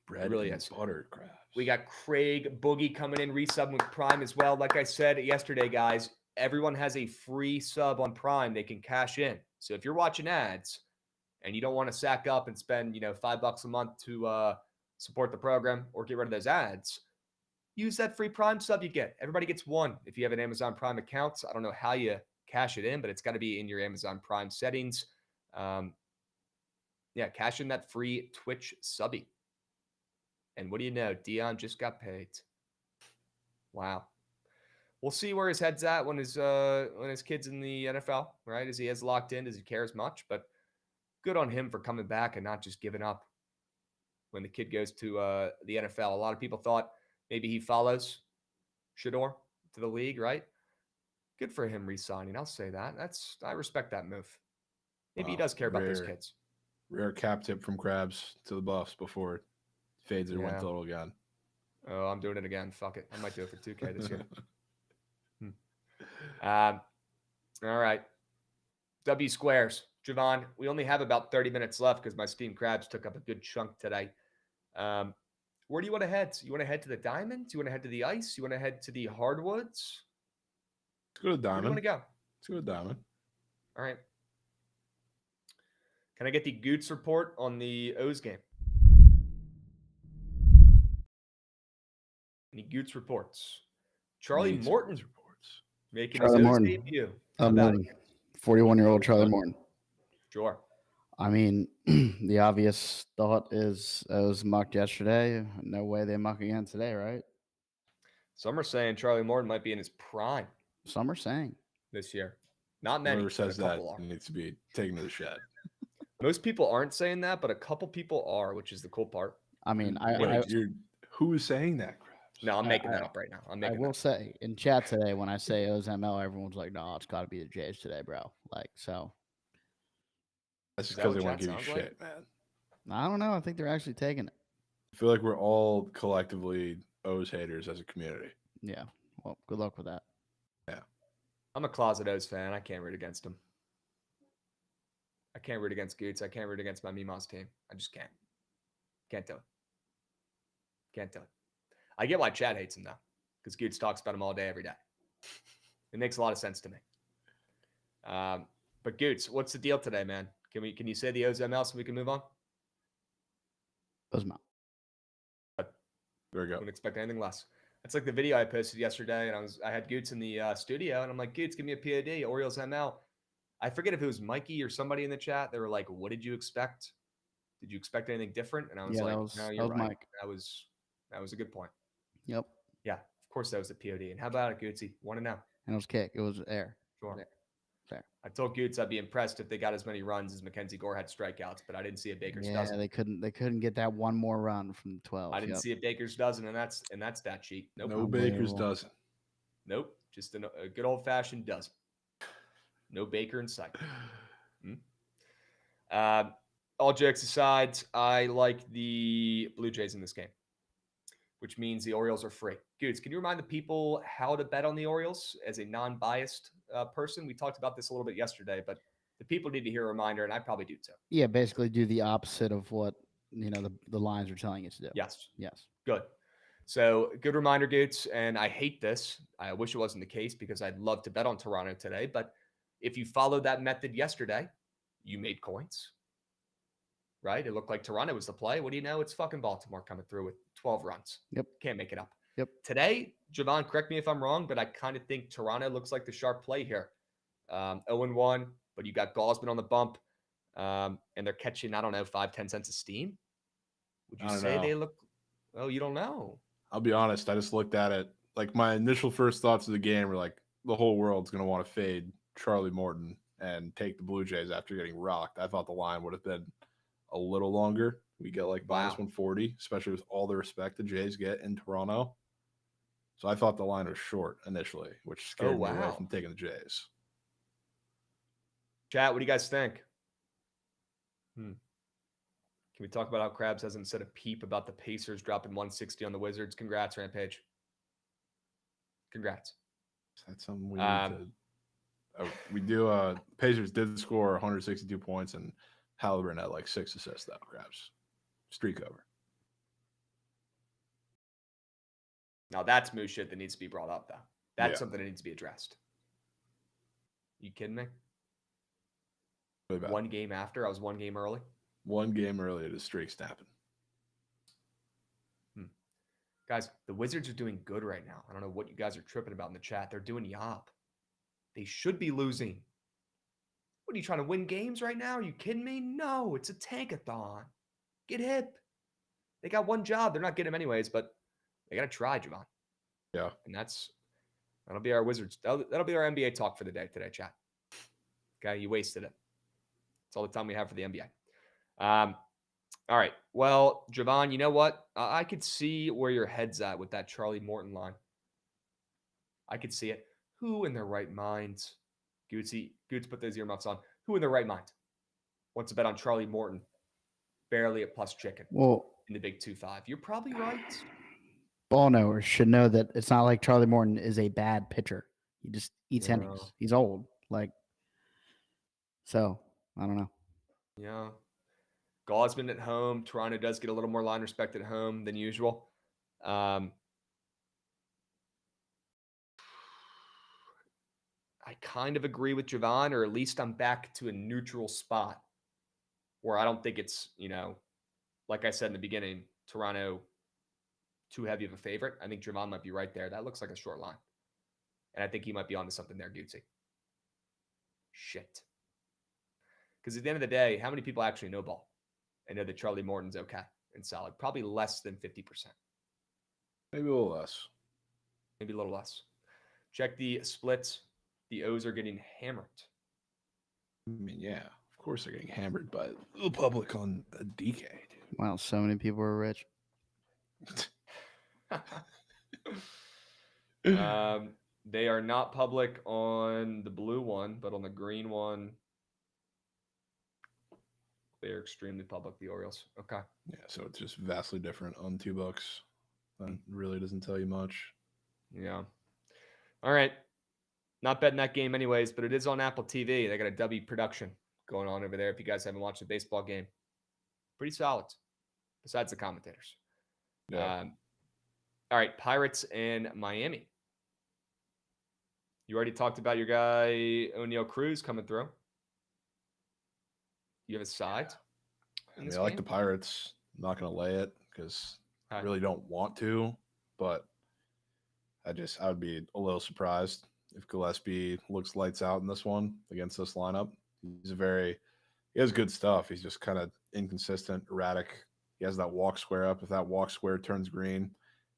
Bread really and is. buttered crabs. We got Craig Boogie coming in, resubbing with Prime as well. Like I said yesterday, guys, everyone has a free sub on Prime they can cash in. So if you're watching ads and you don't want to sack up and spend, $5 a month to support the program or get rid of those ads, use that free Prime sub you get. Everybody gets one if you have an Amazon Prime account. I don't know how you cash it in, but it's got to be in your Amazon Prime settings. Cash in that free Twitch subby. And what do you know? Dion just got paid. Wow. We'll see where his head's at when his kid's in the NFL, right? As he has locked in, does he care as much? But good on him for coming back and not just giving up when the kid goes to the NFL. A lot of people thought maybe he follows Shador to the league, right? Good for him re-signing. I'll say that. I respect that move. Maybe he does care about those kids. Rare cap tip from Krabs to the Buffs before it fades or win total again. Oh, I'm doing it again. Fuck it. I might do it for 2K this year. All right. W squares. Jovan, we only have about 30 minutes left because my steamed crabs took up a good chunk today. Where do you want to head? You want to head to the diamonds? You want to head to the ice? You want to head to the hardwoods? Let's go to diamond. Where do you want to go? Let's go to diamond. All right. Can I get the Goots report on the O's game? Any Goots reports? Charlie Morton making his O's debut. 41-year-old Charlie Morton. Sure. I mean, the obvious thought is O's mucked yesterday. No way they muck again today, right? Some are saying Charlie Morton might be in his prime. Some are saying this year. Not many. Whoever says that needs to be taken to the shed. Most people aren't saying that, but a couple people are, which is the cool part. I mean, who is saying that, Krabs? No, I'm making that up right now. I will say in chat today when I say O's ML, everyone's like, "No, it's got to be the Jays today, bro." Like, so. That's just because they want to give you shit, man. I don't know. I think they're actually taking it. I feel like we're all collectively O's haters as a community. Yeah. Well, good luck with that. Yeah. I'm a closet O's fan. I can't root against them. I can't root against Goots. I can't root against my Mimas team. I just can't. Can't do it. Can't do it. I get why Chad hates him, though, because Goots talks about him all day, every day. It makes a lot of sense to me. But Goots, what's the deal today, man? Can you say the O's ML so we can move on? O's ML. There we go. Wouldn't expect anything less. That's like the video I posted yesterday, and I had Goots in the studio, and I'm like, Goots, give me a PAD, Orioles ML. I forget if it was Mikey or somebody in the chat. They were like, what did you expect? Did you expect anything different? And I was like, no, you're right. Mike. That was a good point. Yep. Yeah, of course that was a POD. And how about it, Gootsy? Want to know? And it was kick. It was air. Sure. Fair. I told Goots I'd be impressed if they got as many runs as Mackenzie Gore had strikeouts, but I didn't see a Baker's dozen. They couldn't get that one more run from 12. I didn't see a Baker's dozen, and that's stat sheet. Nope. No Baker's dozen. Nope. Just a good old fashioned dozen. No Baker in sight. All jokes aside, I like the Blue Jays in this game, which means the Orioles are free. Goots, can you remind the people how to bet on the Orioles as a non-biased person? We talked about this a little bit yesterday, but the people need to hear a reminder, and I probably do too. Yeah, basically do the opposite of what the lines are telling you to do. Yes. Good. So good reminder, Goots, and I hate this. I wish it wasn't the case because I'd love to bet on Toronto today, but if you followed that method yesterday, you made coins, right? It looked like Toronto was the play. What do you know? It's fucking Baltimore coming through with 12 runs. Yep. Can't make it up. Yep. Today, Jovan, correct me if I'm wrong, but I kind of think Toronto looks like the sharp play here. 0-1, but you got Gosman on the bump, and they're catching, 5-10 cents of steam. Would you say they look? Oh, you don't know. I'll be honest. I just looked at it. Like, my initial first thoughts of the game were like, the whole world's going to want to fade Charlie Morton and take the Blue Jays after getting rocked. I thought the line would have been a little longer. We get like minus 140, especially with all the respect the Jays get in Toronto. So I thought the line was short initially, which scared me away from taking the Jays. Chat, what do you guys think? Can we talk about how Krabs hasn't said a peep about the Pacers dropping 160 on the Wizards? Congrats, Rampage. Congrats. That's something we need to... we do. Pacers did score 162 points, and Halliburton had like 6 assists, though. Krabs. Streak over. Now that's moose shit that needs to be brought up, though. That's something that needs to be addressed. You kidding me? One game after, I was one game early. One game early, the streak snapping. Guys, the Wizards are doing good right now. I don't know what you guys are tripping about in the chat. They're doing yop. They should be losing. What are you trying to win games right now? Are you kidding me? No, it's a tankathon. Get hip. They got one job. They're not getting him anyways, but they got to try, Jovan. Yeah. And that'll be our Wizards. That'll be our NBA talk for the day today, chat. Okay, you wasted it. That's all the time we have for the NBA. All right. Well, Jovan, you know what? I could see where your head's at with that Charlie Morton line. I could see it. Who in their right mind? Goots put those earmuffs on. Who in their right mind wants to bet on Charlie Morton barely at plus chicken in the big 2-5? You're probably right. Ball knowers should know that it's not like Charlie Morton is a bad pitcher. He just eats innings. He's old. So, I don't know. Yeah. Gosman at home. Toronto does get a little more line respect at home than usual. I kind of agree with Jovan, or at least I'm back to a neutral spot where I don't think it's, like I said in the beginning, Toronto too heavy of a favorite. I think Jovan might be right there. That looks like a short line. And I think he might be onto something there, Gootsy. Shit. Because at the end of the day, how many people actually know ball and know that Charlie Morton's okay and solid? Probably less than 50%. Maybe a little less. Maybe a little less. Check the splits. The O's are getting hammered. I mean, yeah, of course they're getting hammered by the public on a DK, dude. Wow, so many people are rich. They are not public on the blue one, but on the green one, they're extremely public, the Orioles. Okay. Yeah, so it's just vastly different on $2. That really doesn't tell you much. Yeah. All right. Not betting that game anyways, but it is on Apple TV. They got a W production going on over there. If you guys haven't watched the baseball game, pretty solid, besides the commentators. Yeah. All right, Pirates and Miami. You already talked about your guy, O'Neal Cruz, coming through. You have a side? I like the Pirates. I'm not going to lay it because I really don't want to, but I would be a little surprised if Gillespie looks lights out in this one against this lineup. He has good stuff. He's just kind of inconsistent, erratic. He has that walk square up. If that walk square turns green,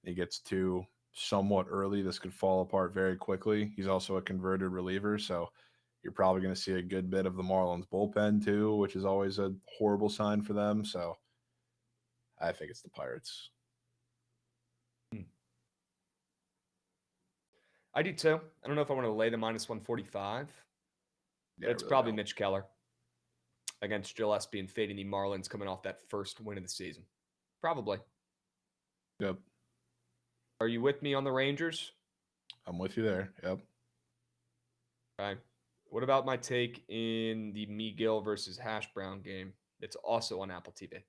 he gets two somewhat early. This could fall apart very quickly. He's also a converted reliever, so you're probably going to see a good bit of the Marlins bullpen too, which is always a horrible sign for them. So I think it's the Pirates. I do too. I don't know if I want to lay the minus 145. Yeah, it's really probably Mitch Keller against Gillespie and fading the Marlins coming off that first win of the season. Probably. Yep. Are you with me on the Rangers? I'm with you there. Yep. Okay. What about my take in the Miguel versus Hash Brown game? It's also on Apple TV. I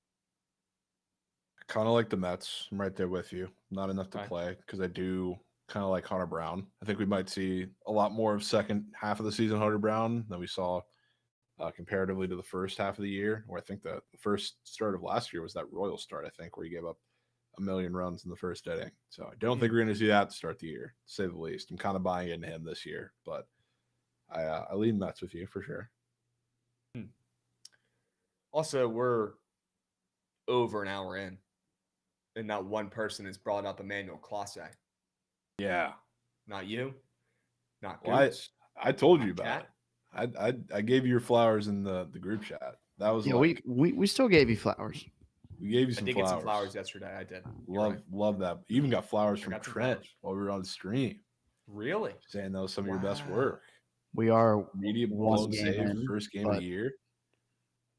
kind of like the Mets. I'm right there with you. Not enough to play because I do kind of like Hunter Brown. I think we might see a lot more of second half of the season Hunter Brown than we saw comparatively to the first half of the year, where I think the first start of last year was that Royal start, I think, where he gave up 1 million runs in the first inning. So I don't think we're going to see that to start the year, to say the least. I'm kind of buying into him this year, but I lean Mets with you for sure. Also, we're over an hour in, and not one person has brought up Emmanuel Clase. Yeah. Not you. Not Goots. I told you about it. I gave you your flowers in the group chat. That was we still gave you flowers. We gave you some flowers. I did get some flowers yesterday. I did. Love that. You even got flowers from Trent while we were on the stream. Really? Saying that was some of your best work. We are media blown save first game of the year.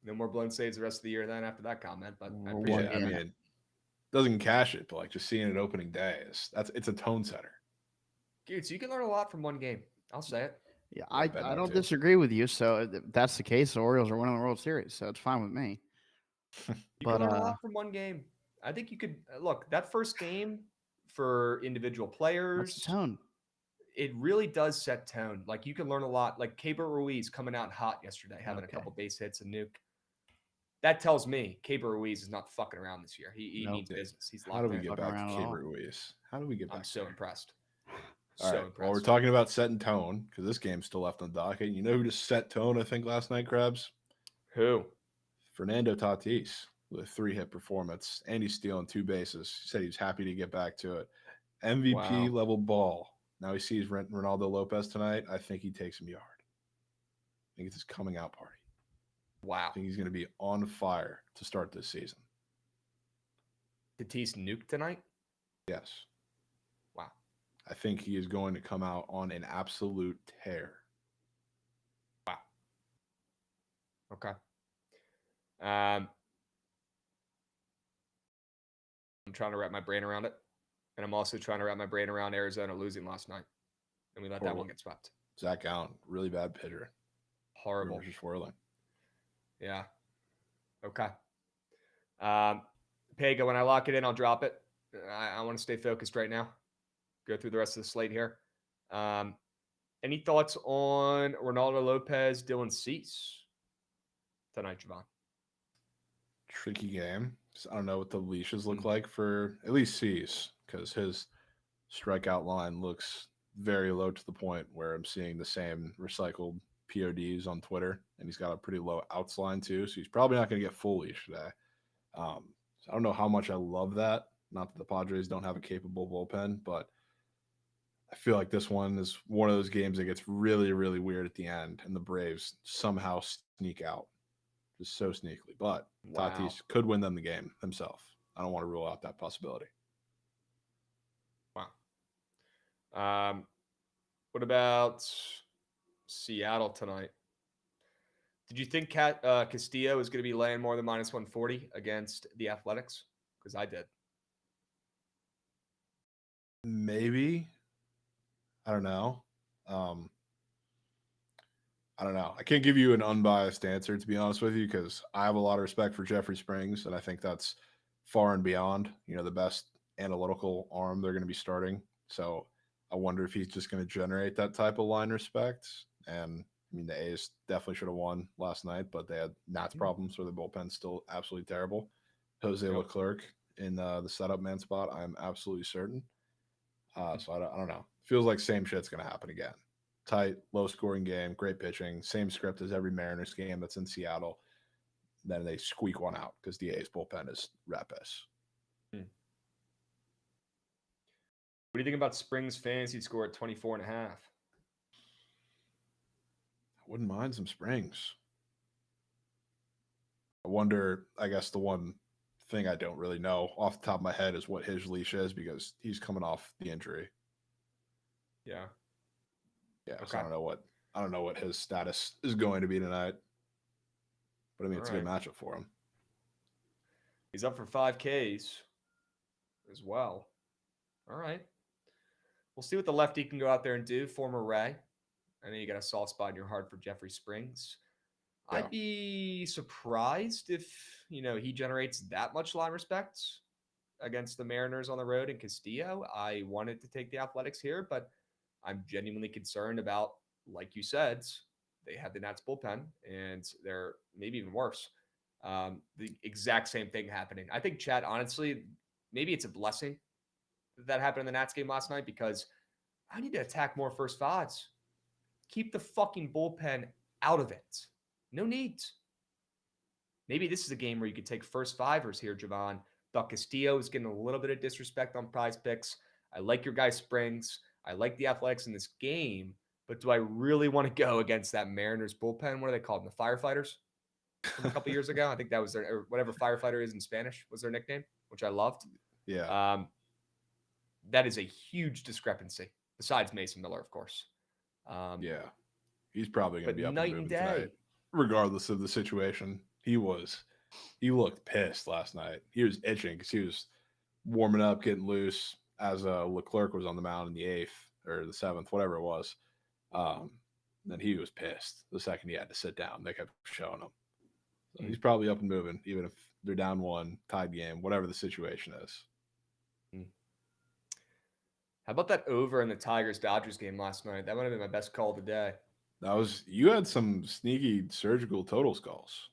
No more blown saves the rest of the year then after that comment, but I appreciate it. I mean, it doesn't cash it, but like just seeing it opening day it's a tone setter. Dude, so you can learn a lot from one game. I'll say it. Yeah, I don't disagree with you. So if that's the case, the Orioles are winning the World Series, so it's fine with me. You can learn a lot from one game. I think you could look that first game for individual players. What's the tone? It really does set tone. Like, you can learn a lot. Like, Keibert Ruiz coming out hot yesterday, having a couple base hits and nuke. That tells me Keibert Ruiz is not fucking around this year. He means business. He's How do we in. get back to Keibert Ruiz? How do we get back? I'm so impressed. All right. Well, we're talking about setting tone because this game's still left on the docket. You know who just set tone, I think, last night, Krabs? Who? Fernando Tatis with a 3-hit performance, and he's stealing 2 bases. He said he was happy to get back to it. MVP level ball. Now he sees Ronaldo Lopez tonight. I think he takes him yard. I think it's his coming out party. Wow. I think he's going to be on fire to start this season. Tatis nuke tonight? Yes. Wow. I think he is going to come out on an absolute tear. Wow. Okay. I'm trying to wrap my brain around it. And I'm also trying to wrap my brain around Arizona losing last night. And we let that one get swept. Zach Allen, really bad pitcher. Horrible. Just whirling. Yeah. Okay. Pega, when I lock it in, I'll drop it. I want to stay focused right now. Go through the rest of the slate here. Any thoughts on Ronaldo Lopez, Dylan Cease tonight, Jovan? Tricky game. I don't know what the leashes look like for at least Cease, because his strikeout line looks very low to the point where I'm seeing the same recycled PODs on Twitter, and he's got a pretty low outs line too, so he's probably not going to get full leash today. So I don't know how much I love that. Not that the Padres don't have a capable bullpen, but I feel like this one is one of those games that gets really, really weird at the end, and the Braves somehow sneak out, just so sneakily. But Tatis could win them the game himself. I don't want to rule out that possibility. Wow. What about Seattle tonight? Did you think Castillo is going to be laying more than minus 140 against the Athletics? Because I did. Maybe. I don't know. I don't know. I can't give you an unbiased answer, to be honest with you, because I have a lot of respect for Jeffrey Springs, and I think that's far and beyond, the best analytical arm they're going to be starting. So I wonder if he's just going to generate that type of line respect. And I mean, the A's definitely should have won last night, but they had Nats problems where the bullpen's still absolutely terrible. Jose Leclerc in the setup man spot, I'm absolutely certain. So I don't know. Feels like same shit's going to happen again. Tight, low-scoring game, great pitching, same script as every Mariners game that's in Seattle. Then they squeak one out because the A's bullpen is rat piss. What do you think about Springs' fantasy score at 24.5? I wouldn't mind some Springs. I wonder, I guess the one thing I don't really know off the top of my head is what his leash is, because he's coming off the injury. Yeah. Yeah, okay. So I don't know what his status is going to be tonight. But I mean, it's a good matchup for him. He's up for 5Ks as well. All right. We'll see what the lefty can go out there and do. Former Ray. I know you got a soft spot in your heart for Jeffrey Springs. Yeah. I'd be surprised if, he generates that much line respect against the Mariners on the road in Castillo. I wanted to take the Athletics here, but I'm genuinely concerned about, like you said, they have the Nats bullpen, and they're maybe even worse. The exact same thing happening. I think, Chad, honestly, maybe it's a blessing that happened in the Nats game last night, because I need to attack more first fives. Keep the fucking bullpen out of it. No need. Maybe this is a game where you could take first fivers here, Jovan. Thought Castillo is getting a little bit of disrespect on Prize Picks. I like your guy Springs. I like the Athletics in this game, but do I really want to go against that Mariners bullpen? What do they call them? The Firefighters from a couple years ago? I think that was or whatever firefighter is in Spanish was their nickname, which I loved. Yeah. That is a huge discrepancy, besides Mason Miller, of course. Yeah. He's probably going to be up night and and moving day. tonight, regardless of the situation. He looked pissed last night. He was itching because he was warming up, getting loose as Leclerc was on the mound in the 8th or the 7th, whatever it was. Then he was pissed the second he had to sit down. They kept showing him. So he's probably up and moving, even if they're down one, tied game, whatever the situation is. How about that over in the Tigers-Dodgers game last night? That might have been my best call of the day. You had some sneaky surgical total skulls.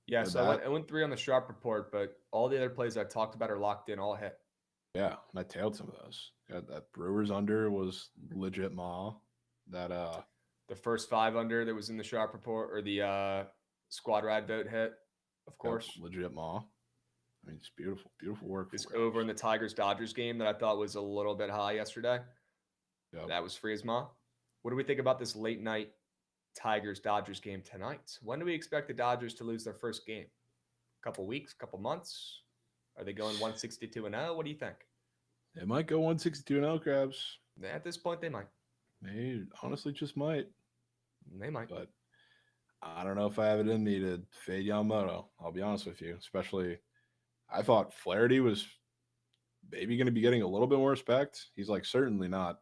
Yeah, so I went 3 on the sharp report, but all the other plays I talked about are locked in, all hit. Yeah, and I tailed some of those. That Brewers under was legit ma. That The first 5 under that was in the sharp report, or the squad ride vote hit, of course. legit ma. I mean, it's beautiful work. This over in the Tigers-Dodgers game that I thought was a little bit high yesterday. Yep. That was free as ma. What do we think about this late night Tigers-Dodgers game tonight? When do we expect the Dodgers to lose their first game? A couple weeks, couple months? Are they going 162-0? What do you think? They might go 162-0, Krabs. At this point, they might. They honestly just might. They might. But I don't know if I have it in me to fade Yamamoto. I'll be honest with you. Especially, I thought Flaherty was maybe going to be getting a little bit more respect. He's like certainly not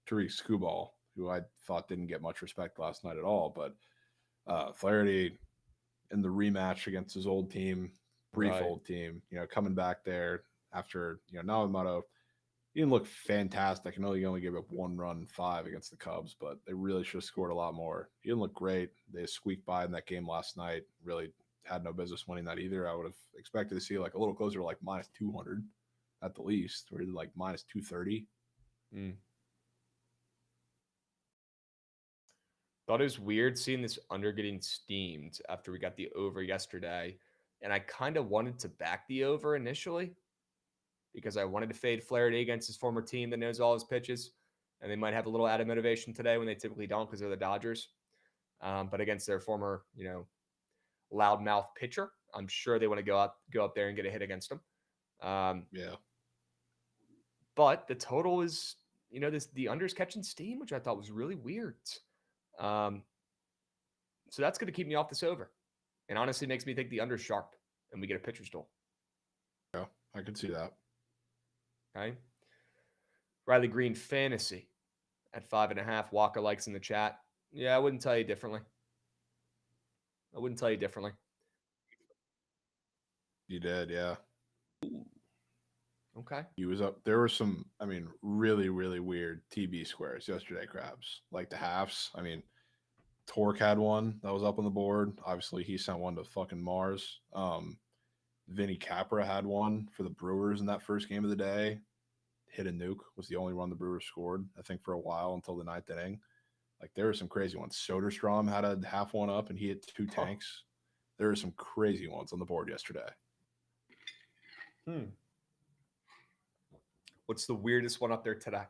Tariq Skubal, who I thought didn't get much respect last night at all. But Flaherty in the rematch against his old team, old team, coming back there after, Yamamoto, he didn't look fantastic. I know he only gave up 1 run in 5 against the Cubs, but they really should have scored a lot more. He didn't look great. They squeaked by in that game last night. Really had no business winning that either. I would have expected to see like a little closer to like minus 200 at the least, or like minus 230. Thought it was weird seeing this under getting steamed after we got the over yesterday. And I kind of wanted to back the over initially because I wanted to fade Flaherty against his former team that knows all his pitches. And they might have a little added motivation today when they typically don't because they're the Dodgers. But against their former, loudmouth pitcher, I'm sure they want to go up there and get a hit against him. Yeah. But the total is, the under's catching steam, which I thought was really weird. So that's going to keep me off this over. And honestly makes me think the under's sharp and we get a pitcher's duel. Yeah, I could see that. Okay. Riley Green fantasy at 5.5. Walker likes in the chat. Yeah, I wouldn't tell you differently. You did, yeah. Ooh. Okay. He was up. There were some, really, really weird TB squares yesterday, Krabs. Like the halves. Torque had one that was up on the board. Obviously, he sent one to fucking Mars. Vinny Capra had one for the Brewers in that first game of the day. Hit a nuke. Was the only run the Brewers scored, I think, for a while until the 9th inning. Like, there were some crazy ones. Soderstrom had a half one up, and he hit 2 tanks. There were some crazy ones on the board yesterday. What's the weirdest one up there today?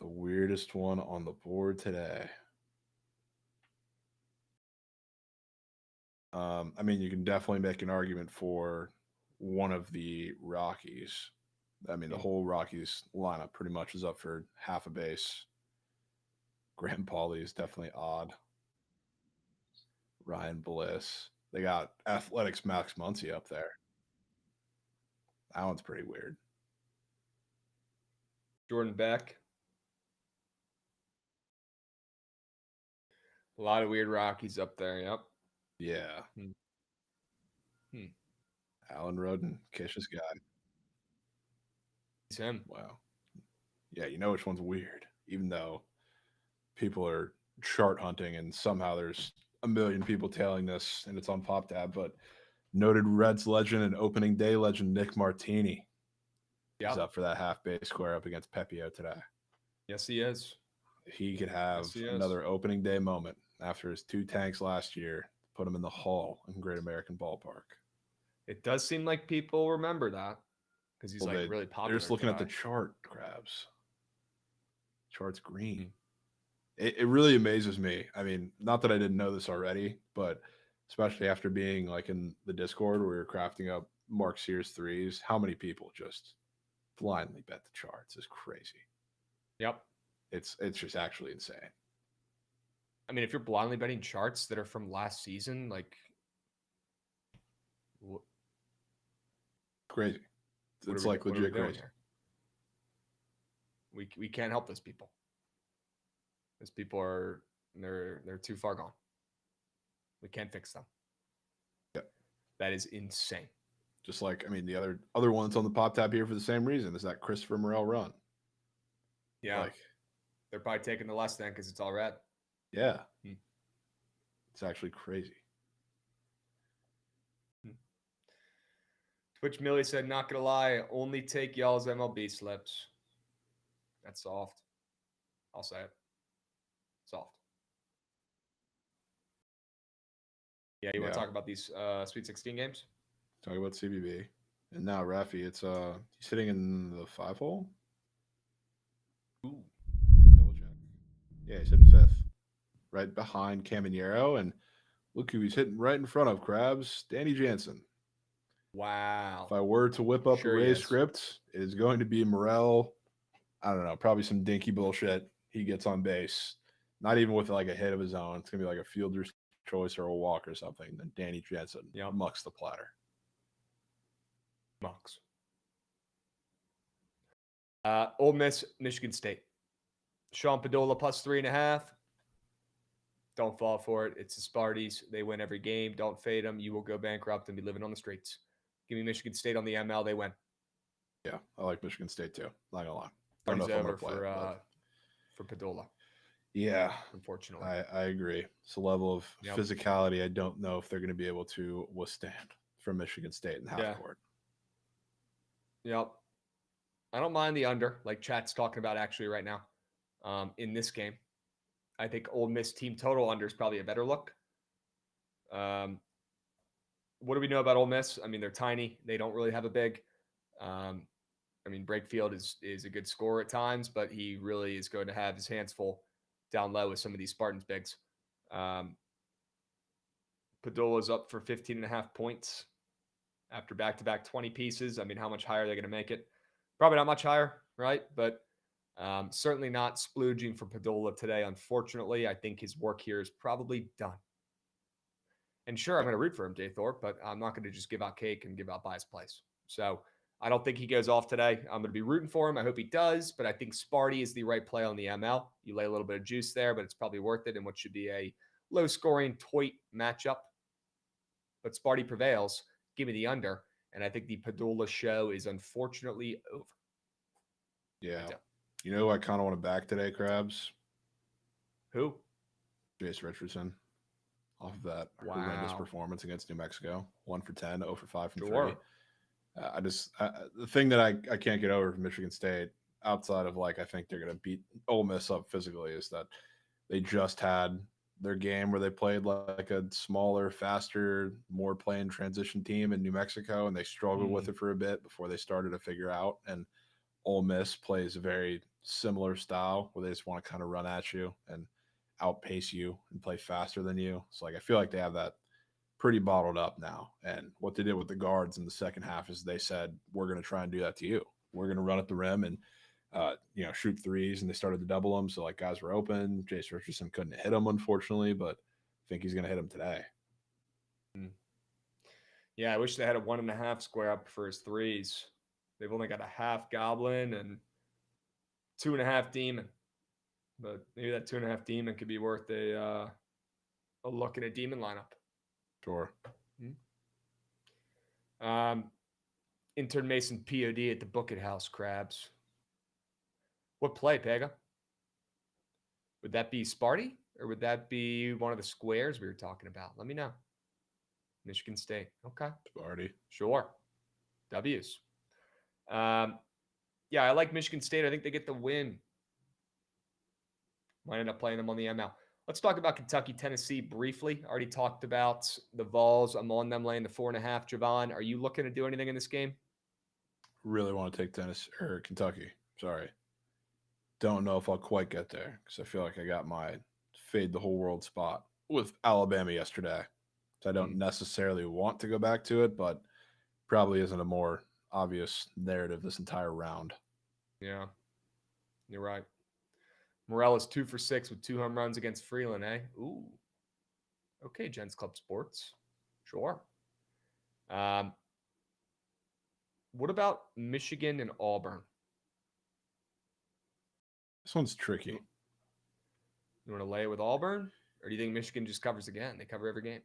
The weirdest one on the board today. You can definitely make an argument for one of the Rockies. The whole Rockies lineup pretty much is up for half a base. Graham Pauley is definitely odd. Ryan Bliss. They got Athletics Max Muncy up there. That one's pretty weird. Jordan Beck. A lot of weird Rockies up there. Yep. Yeah. Alan Roden, Kish's guy. It's him. Wow. Yeah, you know which one's weird, even though people are chart hunting and somehow there's a million people tailing this and it's on Pop Tab, but noted Reds legend and opening day legend Nick Martini is up for that half base square up against Pepio today. Yes, he is. He could have another opening day moment after his 2 tanks last year. Put him in the Hall in Great American Ballpark. It does seem like people remember that because he's really popular. They're just looking at the chart, Krabs. Chart's green. It really amazes me. Not that I didn't know this already, but especially after being like in the Discord where we were crafting up Mark Sears 3s, how many people just blindly bet the charts is crazy. Yep. It's just actually insane. If you're blindly betting charts that are from last season, like crazy. It's like legit crazy. We can't help those people. Those people are they're too far gone. We can't fix them. Yep. That is insane. Just like, I mean, the other one that's on the pop tab here for the same reason is that Christopher Morel run. Yeah. Like, they're probably taking the less than because it's all red. yeah. It's actually crazy. Twitch Millie said, not going to lie, only take y'all's MLB slips. That's soft. I'll say it. Soft. Yeah, you want to talk about these Sweet 16 games? Talk about CBB. And now Rafi, it's he's sitting in the 5-hole. Ooh. Double check. Yeah, he's hitting 5th. Right behind Caminero. And look who he's hitting right in front of, Krabs. Danny Jansen. Wow. If I were to whip up a Ray script, it is going to be Morel. I don't know, probably some dinky bullshit. He gets on base. Not even with like a hit of his own. It's going to be like a fielder's choice or a walk or something. Then Danny Jansen mucks the platter. Mucks. Ole Miss, Michigan State. Sean Padola plus 3.5. Don't fall for it. It's the Sparties. They win every game. Don't fade them. You will go bankrupt and be living on the streets. Give me Michigan State on the ML. They win. Yeah, I like Michigan State too. Not gonna lie. Party's over for Padola. Yeah, unfortunately. I agree. It's a level of physicality I don't know if they're going to be able to withstand from Michigan State in half court. Yep. I don't mind the under, like chat's talking about actually right now. In this game, I think Ole Miss team total under is probably a better look. What do we know about Ole Miss? I mean, they're tiny. They don't really have a big. I mean, Brakefield is a good scorer at times, but he really is going to have his hands full down low with some of these Spartans bigs. Padola's up for 15.5 points after back-to-back 20 pieces. I mean, how much higher are they going to make it? Probably not much higher, right? But certainly not splooging for Padola today, unfortunately. I think his work here is probably done. And sure, I'm going to root for him, Jay Thorpe, but I'm not going to just give out cake and give out bias plays. So I don't think he goes off today. I'm going to be rooting for him. I hope he does, but I think Sparty is the right play on the ML. You lay a little bit of juice there, but it's probably worth it in what should be a low-scoring toit matchup. But Sparty prevails. Give me the under, and I think the Padola show is unfortunately over. Yeah. You know who I kind of want to back today, Krabs? Who? Jace Richardson. Off of that horrendous performance against New Mexico. 1 for 10, 0 for 5 from 3. The thing that I can't get over from Michigan State, outside of I think they're going to beat Ole Miss up physically, is that they just had their game where they played like a smaller, faster, more playing transition team in New Mexico, and they struggled with it for a bit before they started to figure out. And Ole Miss plays a very similar style where they just want to kind of run at you and outpace you and play faster than you. So I feel like they have that pretty bottled up now. And what they did with the guards in the second half is they said, we're going to try and do that to you. We're going to run at the rim and, shoot threes. And they started to double them. So guys were open. Jace Richardson couldn't hit them, unfortunately, but I think he's going to hit them today. Yeah. I wish they had a 1.5 square up for his threes. They've only got a half Goblin and 2.5 Demon. But maybe that 2.5 Demon could be worth a look at a Demon lineup. Sure. Intern Mason POD at the Bookit House, Krabs. What play, Pega? Would that be Sparty? Or would that be one of the squares we were talking about? Let me know. Michigan State. Okay. Sparty. Sure. W's. I like Michigan State. I think they get the win. Might end up playing them on the ML. Let's talk about Kentucky, Tennessee briefly. Already talked about the Vols. I'm on them laying the 4.5. Jovan, are you looking to do anything in this game? Really want to take Kentucky. Sorry. Don't know if I'll quite get there because I feel like I got my fade the whole world spot with Alabama yesterday. So I don't necessarily want to go back to it, but probably isn't a more obvious narrative this entire round. Yeah, you're right. Morel is 2 for 6 with 2 home runs against Freeland, eh? Ooh. Okay, Gents Club Sports. Sure. What about Michigan and Auburn? This one's tricky. You want to lay it with Auburn? Or do you think Michigan just covers again? They cover every game.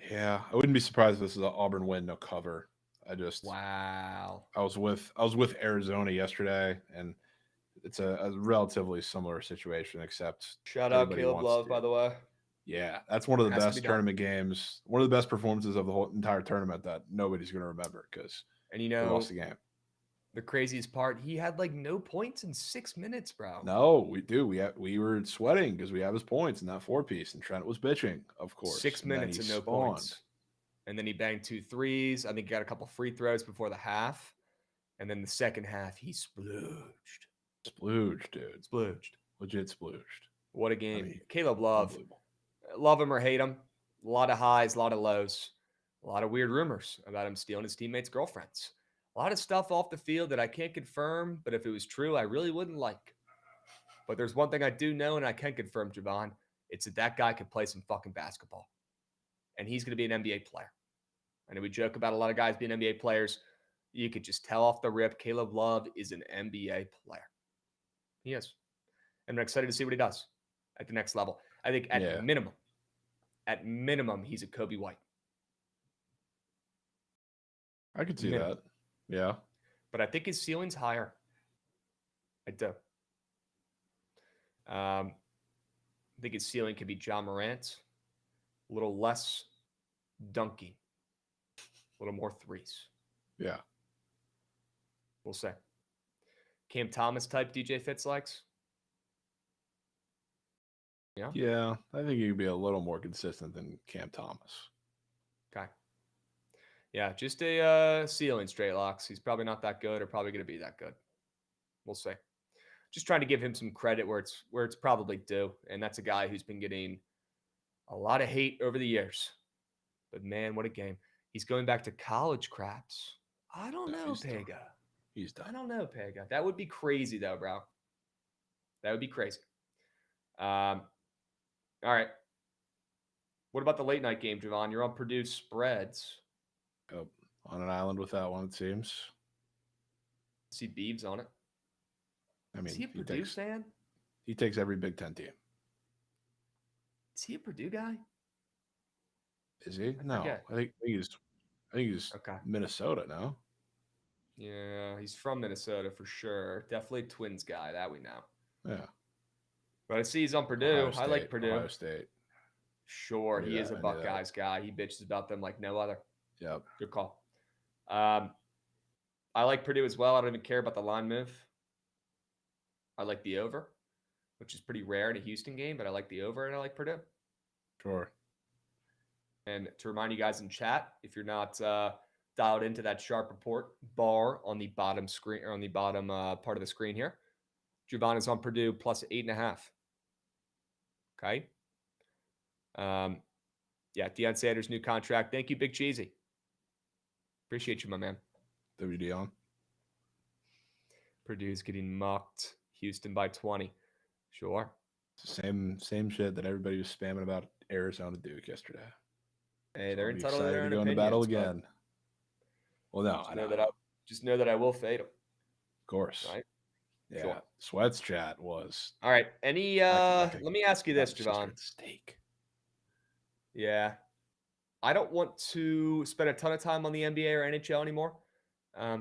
Yeah, I wouldn't be surprised if this is an Auburn win, no cover. Wow. I was with Arizona yesterday, and it's a relatively similar situation, except Shout out everybody Caleb wants Love, to. by the way. Yeah, that's one of the Has to be best done. tournament games, one of the best performances of the whole entire tournament that nobody's going to remember because And you they know, lost the game. the craziest part, he had like no points in 6 minutes, bro. No, we do. We were sweating because we have his points in that 4-piece, and Trent was bitching, of course. 6 And then minutes he and no spawned. points. And then he banged 2 threes. I think he got a couple free throws before the half. And then the second half, he splooged. Splooged, dude. Splooged. Legit splooged. What a game. I mean, Caleb Love. unbelievable. Love him or hate him. A lot of highs, a lot of lows. A lot of weird rumors about him stealing his teammates' girlfriends. A lot of stuff off the field that I can't confirm, but if it was true, I really wouldn't like. But there's one thing I do know and I can confirm, Jovan. It's that guy can play some fucking basketball. And he's going to be an NBA player. I know we joke about a lot of guys being NBA players. You could just tell off the rip, Caleb Love is an NBA player. He is. And I'm excited to see what he does at the next level. I think at minimum, he's a Kobe White. I could see that. Yeah. But I think his ceiling's higher. I do. I think his ceiling could be John Morant. A little less dunky. A little more threes. Yeah. We'll say. Cam Thomas type DJ Fitz likes. Yeah. Yeah. I think you could be a little more consistent than Cam Thomas. Okay. Yeah, just a ceiling straight locks. He's probably not that good or probably going to be that good. We'll see. Just trying to give him some credit where it's probably due. And that's a guy who's been getting a lot of hate over the years. But man, what a game. He's going back to college, Krabs. I don't know, Pega. He's done. I don't know, Pega. That would be crazy, though, bro. That would be crazy. All right. What about the late night game, Jovan? You're on Purdue spreads. Oh, on an island with that one, it seems. See Beeves on it. I mean, is he a Purdue fan? He takes every Big Ten team. Is he a Purdue guy? Is he? No, I think he's okay. Minnesota now. Yeah, he's from Minnesota for sure. Definitely Twins guy, that we know. Yeah. But I see he's on Purdue. I like Purdue. Ohio State. Sure, he is a Buckeyes guy. He bitches about them like no other. Yep. Good call. I like Purdue as well. I don't even care about the line move. I like the over, which is pretty rare in a Houston game, but I like the over and I like Purdue. Sure. And to remind you guys in chat, if you're not dialed into that sharp report bar on the bottom screen or on the bottom part of the screen here, Jovan is on Purdue plus 8.5. Okay. Yeah, Deion Sanders' new contract. Thank you, Big Cheesy. Appreciate you, my man. WD on. Purdue's getting mucked. Houston by 20. Sure. Same shit that everybody was spamming about Arizona Duke yesterday. Hey, they're entitled to their own go into battle again. Well, no, I know that. Just know that I will fade them. Of course. Right? Yeah. Sure. Sweats chat was. All right. Any? Let me ask you this, Jovan. Steak. Yeah. I don't want to spend a ton of time on the NBA or NHL anymore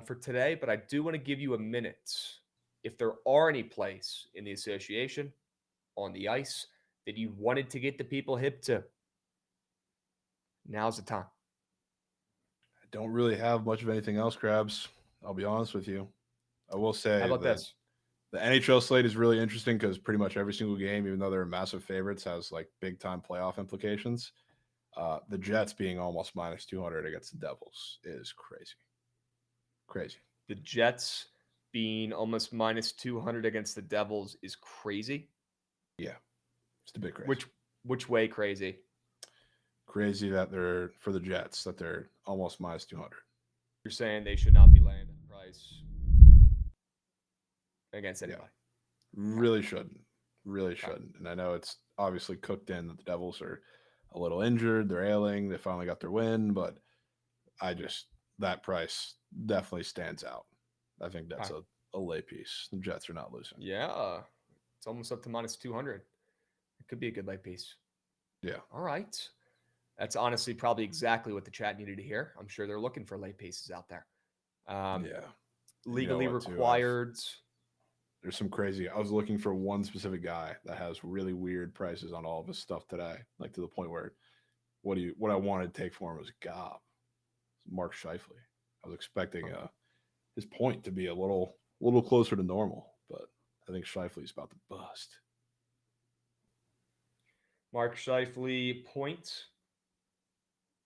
for today, but I do want to give you a minute. If there are any plays in the association on the ice that you wanted to get the people hip to, now's the time. I don't really have much of anything else, Krabs. I'll be honest with you. I will say. How about this? The NHL slate is really interesting because pretty much every single game, even though they're massive favorites, has like big time playoff implications. The Jets being almost minus 200 against the Devils is crazy. Crazy. The Jets being almost minus 200 against the Devils is crazy. Yeah. It's a bit crazy. Which way crazy? Crazy that they're, for the Jets, that they're almost minus 200. You're saying they should not be laying that price against anybody. Yeah. Really shouldn't. Really shouldn't. And I know it's obviously cooked in that the Devils are a little injured. They're ailing. They finally got their win. But that price definitely stands out. I think that's a lay piece. The Jets are not losing. Yeah. It's almost up to minus 200. It could be a good lay piece. Yeah. All right. That's honestly probably exactly what the chat needed to hear. I'm sure they're looking for late pieces out there. Yeah. Legally what, too? required. There's some crazy. I was looking for one specific guy that has really weird prices on all of his stuff today, like to the point where what I wanted to take for him was Gob, Mark Scheifele. I was expecting his point to be a little closer to normal, but I think Scheifele's about to bust. Mark Scheifele point.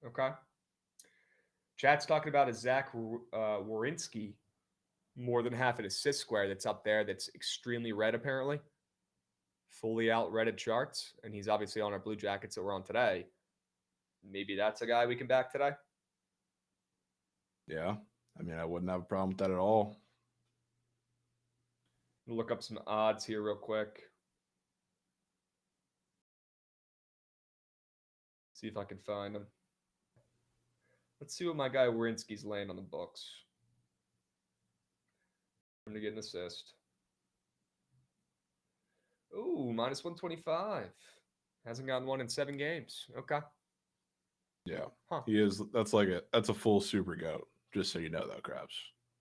Okay. Chat's talking about a Zach Werenski more than half an assist square that's up there that's extremely red, apparently. Fully out redded charts. And he's obviously on our Blue Jackets that we're on today. Maybe that's a guy we can back today. Yeah. I mean, I wouldn't have a problem with that at all. Look up some odds here real quick. See if I can find them. Let's see what my guy Werenski's laying on the books. I'm going to get an assist. Ooh, minus 125. Hasn't gotten one in 7 games. Okay. Yeah. Huh. He is. That's a full super goat. Just so you know, though, Krabs.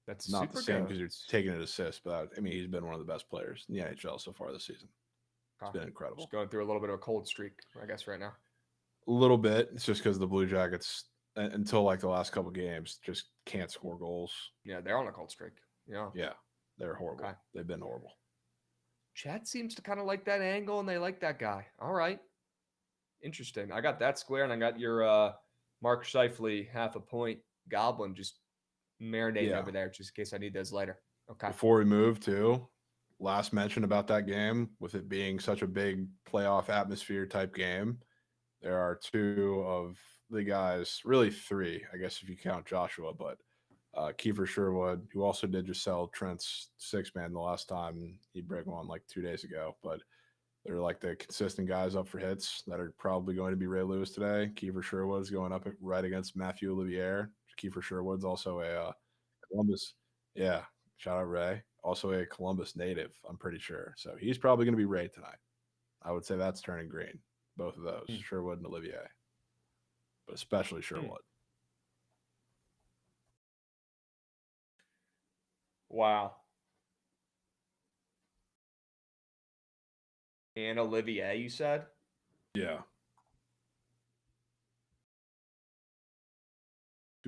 That's not the same because you're taking an assist, but I mean, he's been one of the best players in the NHL so far this season. It's been incredible. Just going through a little bit of a cold streak, I guess, right now. A little bit. It's just because the Blue Jackets, until like the last couple games, just can't score goals. Yeah, they're on a cold streak. Yeah. Yeah, they're horrible. Okay. They've been horrible. Chat seems to kind of like that angle, and they like that guy. All right. Interesting. I got that square, and I got your Mark Scheifele half a point goblin just marinating over there just in case I need those later. Okay. Before we move to last mention about that game, with it being such a big playoff atmosphere type game, there are 2 of the guys, really 3, I guess if you count Joshua, but Kiefer Sherwood, who also did just sell Trent's 6-man the last time he broke one like 2 days ago, but they're like the consistent guys up for hits that are probably going to be Ray Lewis today. Kiefer Sherwood's going up right against Matthew Olivier. Kiefer Sherwood's also a Columbus. Yeah, shout out Ray. Also a Columbus native, I'm pretty sure. So he's probably going to be Ray tonight. I would say that's turning green. Both of those, Sherwood and Olivier. But especially Sherwood. Wow. And Olivier, you said? Yeah.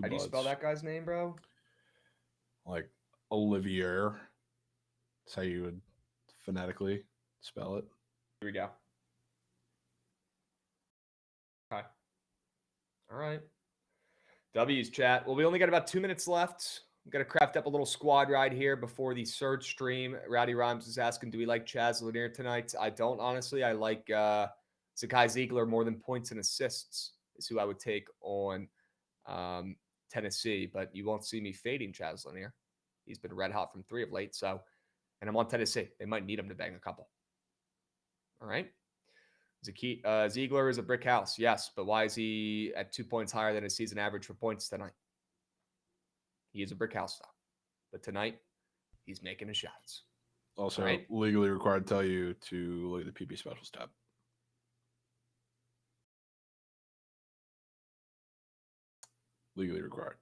How do you spell that guy's name, bro? Like Olivier. That's how you would phonetically spell it. Here we go. Okay. All right. W's, chat. Well, we only got about 2 minutes left. I'm going to craft up a little squad ride here before the Surge stream. Rowdy Rhymes is asking, do we like Chaz Lanier tonight? I don't, honestly. I like Zakai Ziegler more than points and assists is who I would take on Tennessee. But you won't see me fading Chaz Lanier. He's been red hot from 3 of late. So, and I'm on Tennessee. They might need him to bang a couple. All right. Ziegler is a brick house. Yes, but why is he at 2 points higher than his season average for points tonight? He is a brick house, though. But tonight, he's making his shots. Also, legally required to tell you to look at the PP Specials tab. Legally required.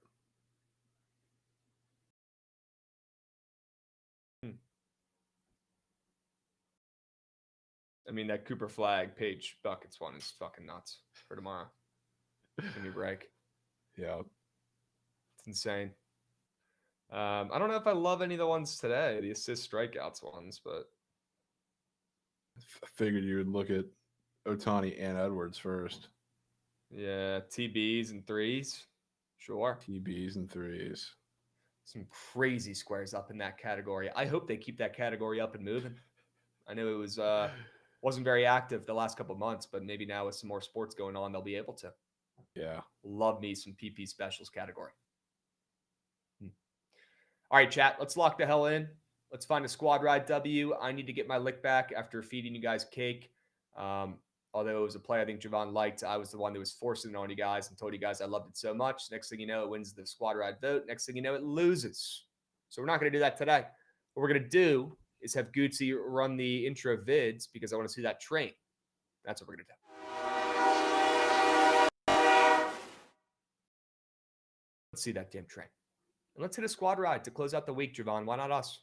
I mean, that Cooper Flag Page Buckets one is fucking nuts for tomorrow. Give me a break. Yeah. It's insane. I don't know if I love any of the ones today, the assist strikeouts ones, but I figured you would look at Ohtani and Edwards first. Yeah, TBs and 3s. Sure. TBs and 3s. Some crazy squares up in that category. I hope they keep that category up and moving. I know it was wasn't very active the last couple of months, but maybe now with some more sports going on, they'll be able to. Yeah. Love me some PP Specials category. All right, chat, let's lock the hell in. Let's find a squad ride W. I need to get my lick back after feeding you guys cake. Although it was a play I think Jovan liked, I was the one that was forcing it on you guys and told you guys I loved it so much. Next thing you know, it wins the squad ride vote. Next thing you know, it loses. So we're not going to do that today. What we're going to do is have Gucci run the intro vids because I want to see that train. That's what we're going to do. Let's see that damn train. And let's hit a squad ride to close out the week, Jovan. Why not us?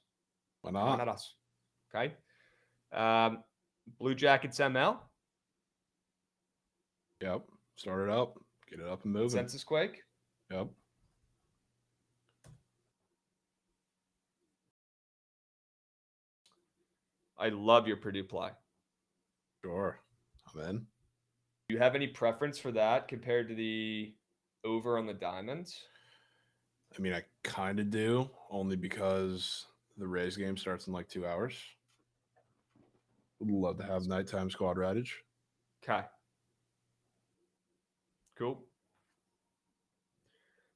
Why not? Why not us? Okay. Blue Jackets ML. Yep. Start it up. Get it up and moving. Census Quake. Yep. I love your Purdue play. Sure. I'm in. Do you have any preference for that compared to the over on the Diamonds? I mean, I kind of do, only because the Rays game starts in like 2 hours. Would love to have nighttime squad ridage. Okay. Cool.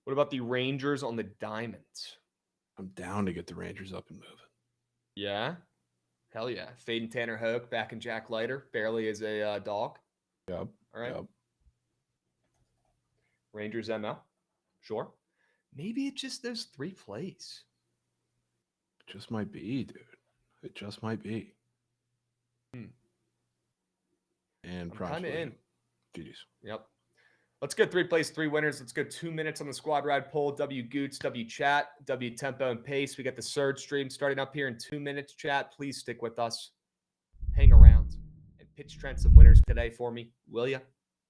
What about the Rangers on the Diamonds? I'm down to get the Rangers up and moving. Yeah? Hell yeah. Fading Tanner Hoke back in Jack Leiter, barely as a dog. Yep. All right. Yep. Rangers ML. Sure. Maybe it's just those 3 plays. It just might be, dude. It just might be. And I'm kind of in. GG's. Yep. Let's go 3 plays, 3 winners. Let's go 2 minutes on the squad ride poll. W Goots, W Chat, W Tempo and Pace. We got the surge stream starting up here in 2 minutes, chat. Please stick with us. Hang around and pitch Trent some winners today for me. Will you?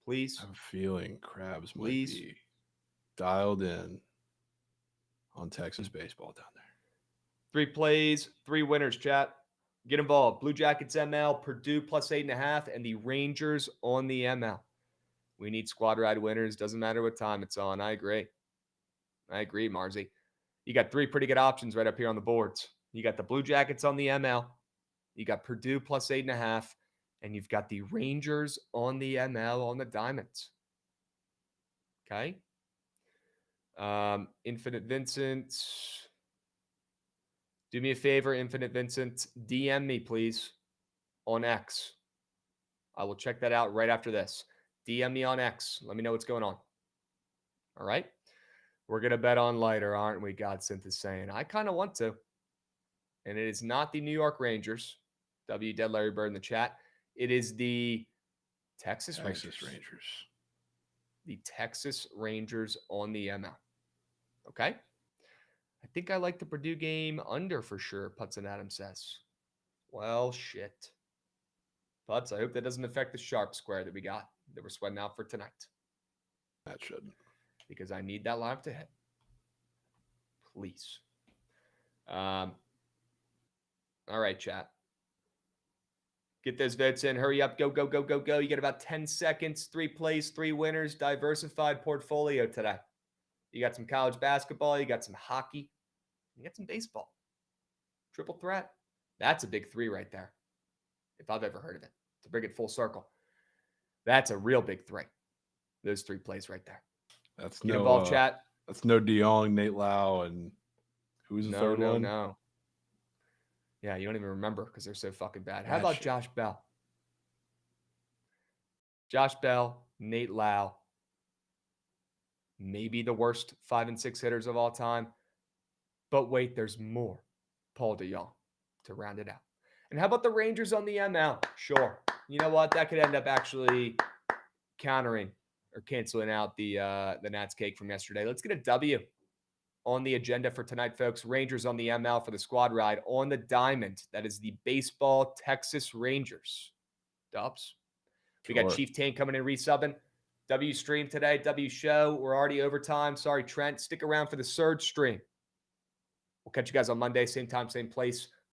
Please. I have a feeling Krabs might Please. be dialed in on Texas baseball down there. 3 plays, 3 winners, chat. Get involved. Blue Jackets ML, Purdue plus 8.5, and the Rangers on the ML. We need squad ride winners. Doesn't matter what time it's on. I agree, Marzi. You got 3 pretty good options right up here on the boards. You got the Blue Jackets on the ML. You got Purdue plus 8.5. And you've got the Rangers on the ML on the Diamonds. Okay. Infinite Vincent. Do me a favor, Infinite Vincent. DM me, please, on X. I will check that out right after this. DM me on X. Let me know what's going on. All right? We're going to bet on lighter, aren't we? Godsynth is saying. I kind of want to. And it is not the New York Rangers. W. Dead Larry Bird in the chat. It is the Texas Rangers. The Texas Rangers on the ML. Okay? I think I like the Purdue game under for sure, Putz and Adam says. Well, shit. Putz, I hope that doesn't affect the sharp square that we got, that we're sweating out for tonight. That shouldn't. Because I need that lineup to hit. Please. All right, chat. Get those votes in. Hurry up. Go, go, go, go, go. You get about 10 seconds. 3 plays, 3 winners. Diversified portfolio today. You got some college basketball. You got some hockey. You got some baseball. Triple threat. That's a big 3 right there, if I've ever heard of it. To bring it full circle. That's a real big 3. Those 3 plays right there. That's Get involved, chat. That's no DeYoung, Nate Lau, and who's the third one? No. Yeah, you don't even remember because they're so fucking bad. How about Josh Bell? Josh Bell, Nate Lau. Maybe the worst 5 and 6 hitters of all time. But wait, there's more. Paul DeYoung to round it out. And how about the Rangers on the ML? Sure. You know what? That could end up actually countering or canceling out the Nats cake from yesterday. Let's get a W on the agenda for tonight, folks. Rangers on the ML for the squad ride on the Diamond. That is the baseball Texas Rangers. Dubs. We got Chief Tane coming in resubbing. W stream today. W show. We're already overtime. Sorry, Trent. Stick around for the surge stream. We'll catch you guys on Monday. Same time, same place.